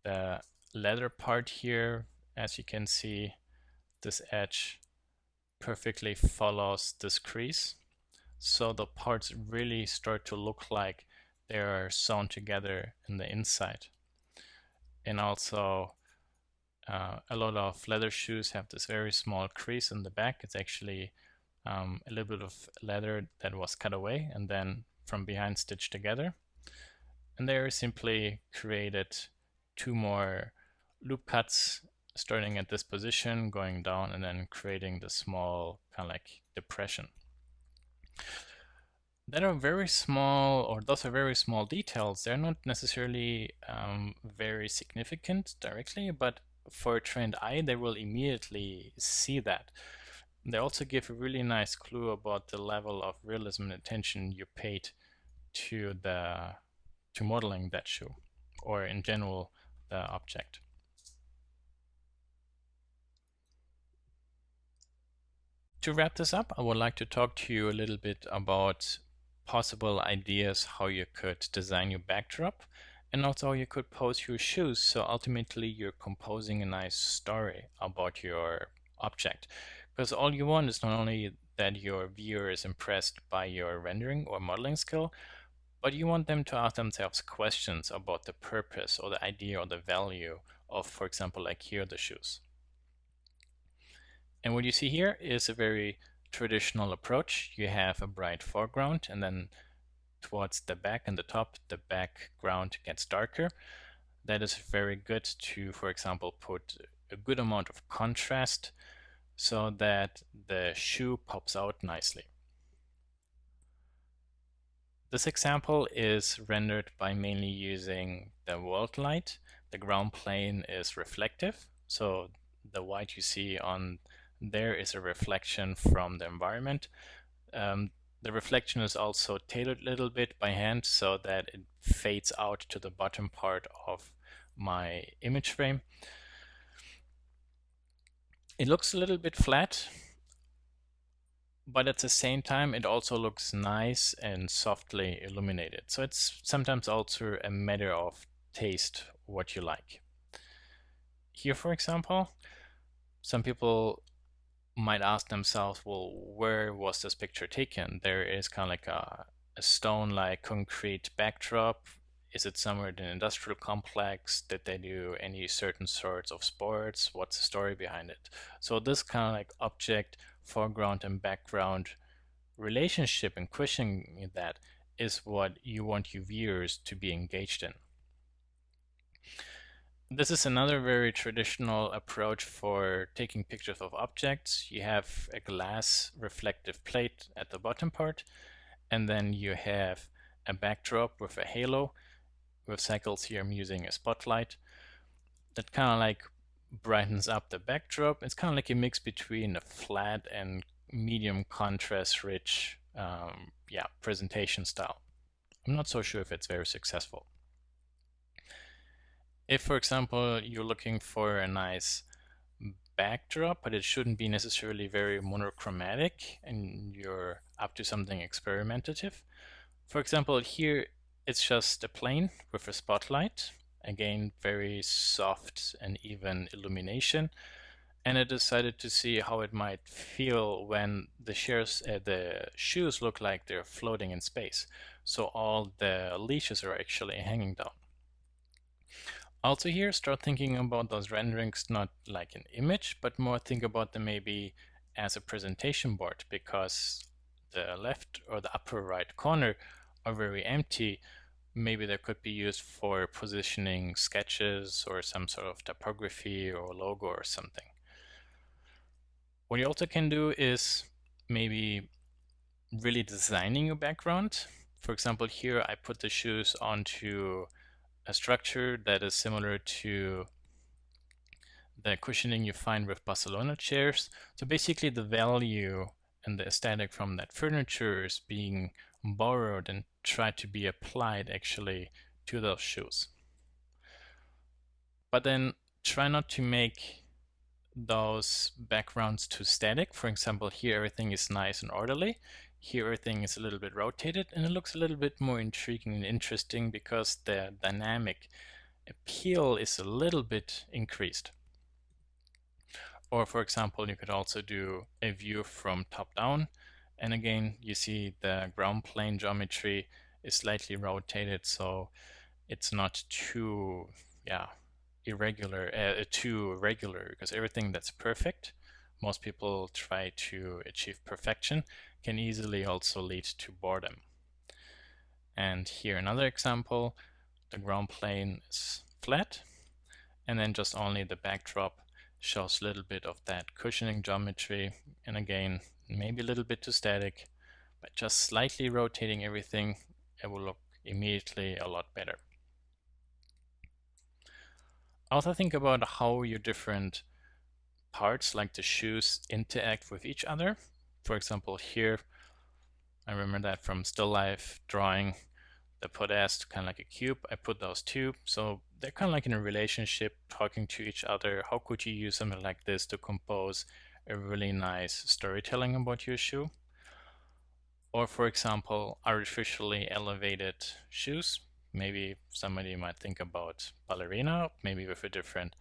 The leather part here, as you can see, this edge perfectly follows this crease. So the parts really start to look like they're sewn together in the inside. And also, a lot of leather shoes have this very small crease in the back. It's actually a little bit of leather that was cut away and then from behind stitched together. And there simply created two more loop cuts starting at this position, going down, and then creating the small kind of like depression. That are very small, or those are very small details. They're not necessarily very significant directly, but for a trained eye, they will immediately see that. They also give a really nice clue about the level of realism and attention you paid to modeling that shoe, or in general, the object. To wrap this up, I would like to talk to you a little bit about possible ideas how you could design your backdrop and also how you could pose your shoes. So ultimately you're composing a nice story about your object. Because all you want is not only that your viewer is impressed by your rendering or modeling skill, but you want them to ask themselves questions about the purpose or the idea or the value of, for example, like here, the shoes. And what you see here is a very traditional approach. You have a bright foreground, and then towards the back and the top, the background gets darker. That is very good to, for example, put a good amount of contrast so that the shoe pops out nicely. This example is rendered by mainly using the world light. The ground plane is reflective, so the white you see on there is a reflection from the environment. The reflection is also tailored a little bit by hand so that it fades out to the bottom part of my image frame. It looks a little bit flat, but at the same time it also looks nice and softly illuminated. So it's sometimes also a matter of taste, what you like. Here, for example, some people might ask themselves, well, where was this picture taken? There is kind of like a stone-like concrete backdrop. Is it somewhere in an industrial complex? Did they do any certain sorts of sports? What's the story behind it? So this kind of like object, foreground and background relationship and questioning that is what you want your viewers to be engaged in. This is another very traditional approach for taking pictures of objects. You have a glass reflective plate at the bottom part, and then you have a backdrop with a halo. With cycles here, I'm using a spotlight that kind of like brightens up the backdrop. It's kind of like a mix between a flat and medium contrast rich presentation style. I'm not so sure if it's very successful. If, for example, you're looking for a nice backdrop, but it shouldn't be necessarily very monochromatic and you're up to something experimentative. For example, here it's just a plane with a spotlight. Again, very soft and even illumination. And I decided to see how it might feel when the shoes look like they're floating in space. So all the leashes are actually hanging down. Also here, start thinking about those renderings not like an image, but more think about them maybe as a presentation board, because the left or the upper right corner are very empty. Maybe they could be used for positioning sketches or some sort of typography or logo or something. What you also can do is maybe really designing your background. For example, here I put the shoes onto a structure that is similar to the cushioning you find with Barcelona chairs. So basically the value and the aesthetic from that furniture is being borrowed and tried to be applied actually to those shoes. But then try not to make those backgrounds too static. For example, here everything is nice and orderly. Here everything is a little bit rotated and it looks a little bit more intriguing and interesting because the dynamic appeal is a little bit increased. Or for example, you could also do a view from top down. And again, you see the ground plane geometry is slightly rotated, so it's not too, too regular, because everything that's perfect, most people try to achieve perfection, can easily also lead to boredom. And here another example, the ground plane is flat, and then just only the backdrop shows a little bit of that cushioning geometry, and again, maybe a little bit too static, but just slightly rotating everything, it will look immediately a lot better. Also think about how your different parts, like the shoes, interact with each other. For example, here, I remember that from still life drawing, the podest, kind of like a cube. I put those two, so they're kind of like in a relationship, talking to each other. How could you use something like this to compose a really nice storytelling about your shoe? Or for example, artificially elevated shoes. Maybe somebody might think about ballerina, maybe with a different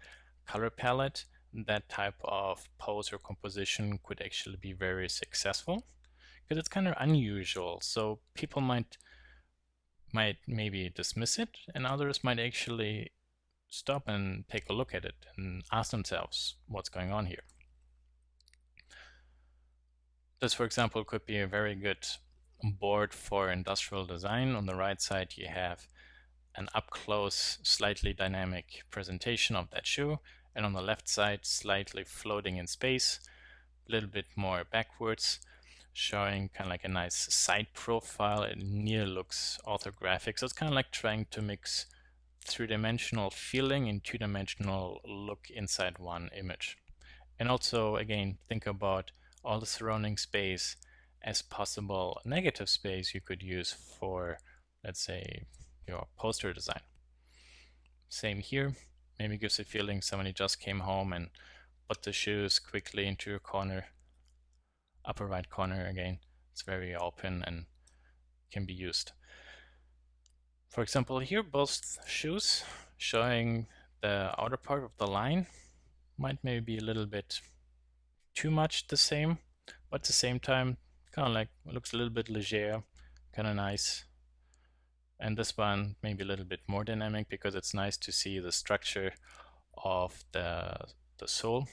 color palette. That type of pose or composition could actually be very successful because it's kind of unusual. So people might maybe dismiss it, and others might actually stop and take a look at it and ask themselves what's going on here. This, for example, could be a very good board for industrial design. On the right side, you have an up-close, slightly dynamic presentation of that shoe, and on the left side, slightly floating in space, a little bit more backwards, showing kind of like a nice side profile. It near looks orthographic, so it's kind of like trying to mix three-dimensional feeling and two-dimensional look inside one image. And also, again, think about all the surrounding space as possible negative space you could use for, let's say, your poster design. Same here, maybe gives a feeling somebody just came home and put the shoes quickly into a corner, upper right corner again. It's very open and can be used. For example, here both shoes showing the outer part of the line might maybe be a little bit too much the same, but at the same time, kind of like looks a little bit leger, kind of nice. And this one maybe a little bit more dynamic because it's nice to see the structure of the sole.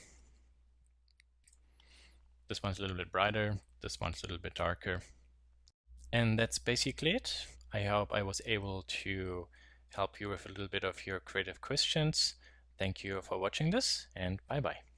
This one's a little bit brighter, this one's a little bit darker. And that's basically it. I hope I was able to help you with a little bit of your creative questions. Thank you for watching this, and bye-bye.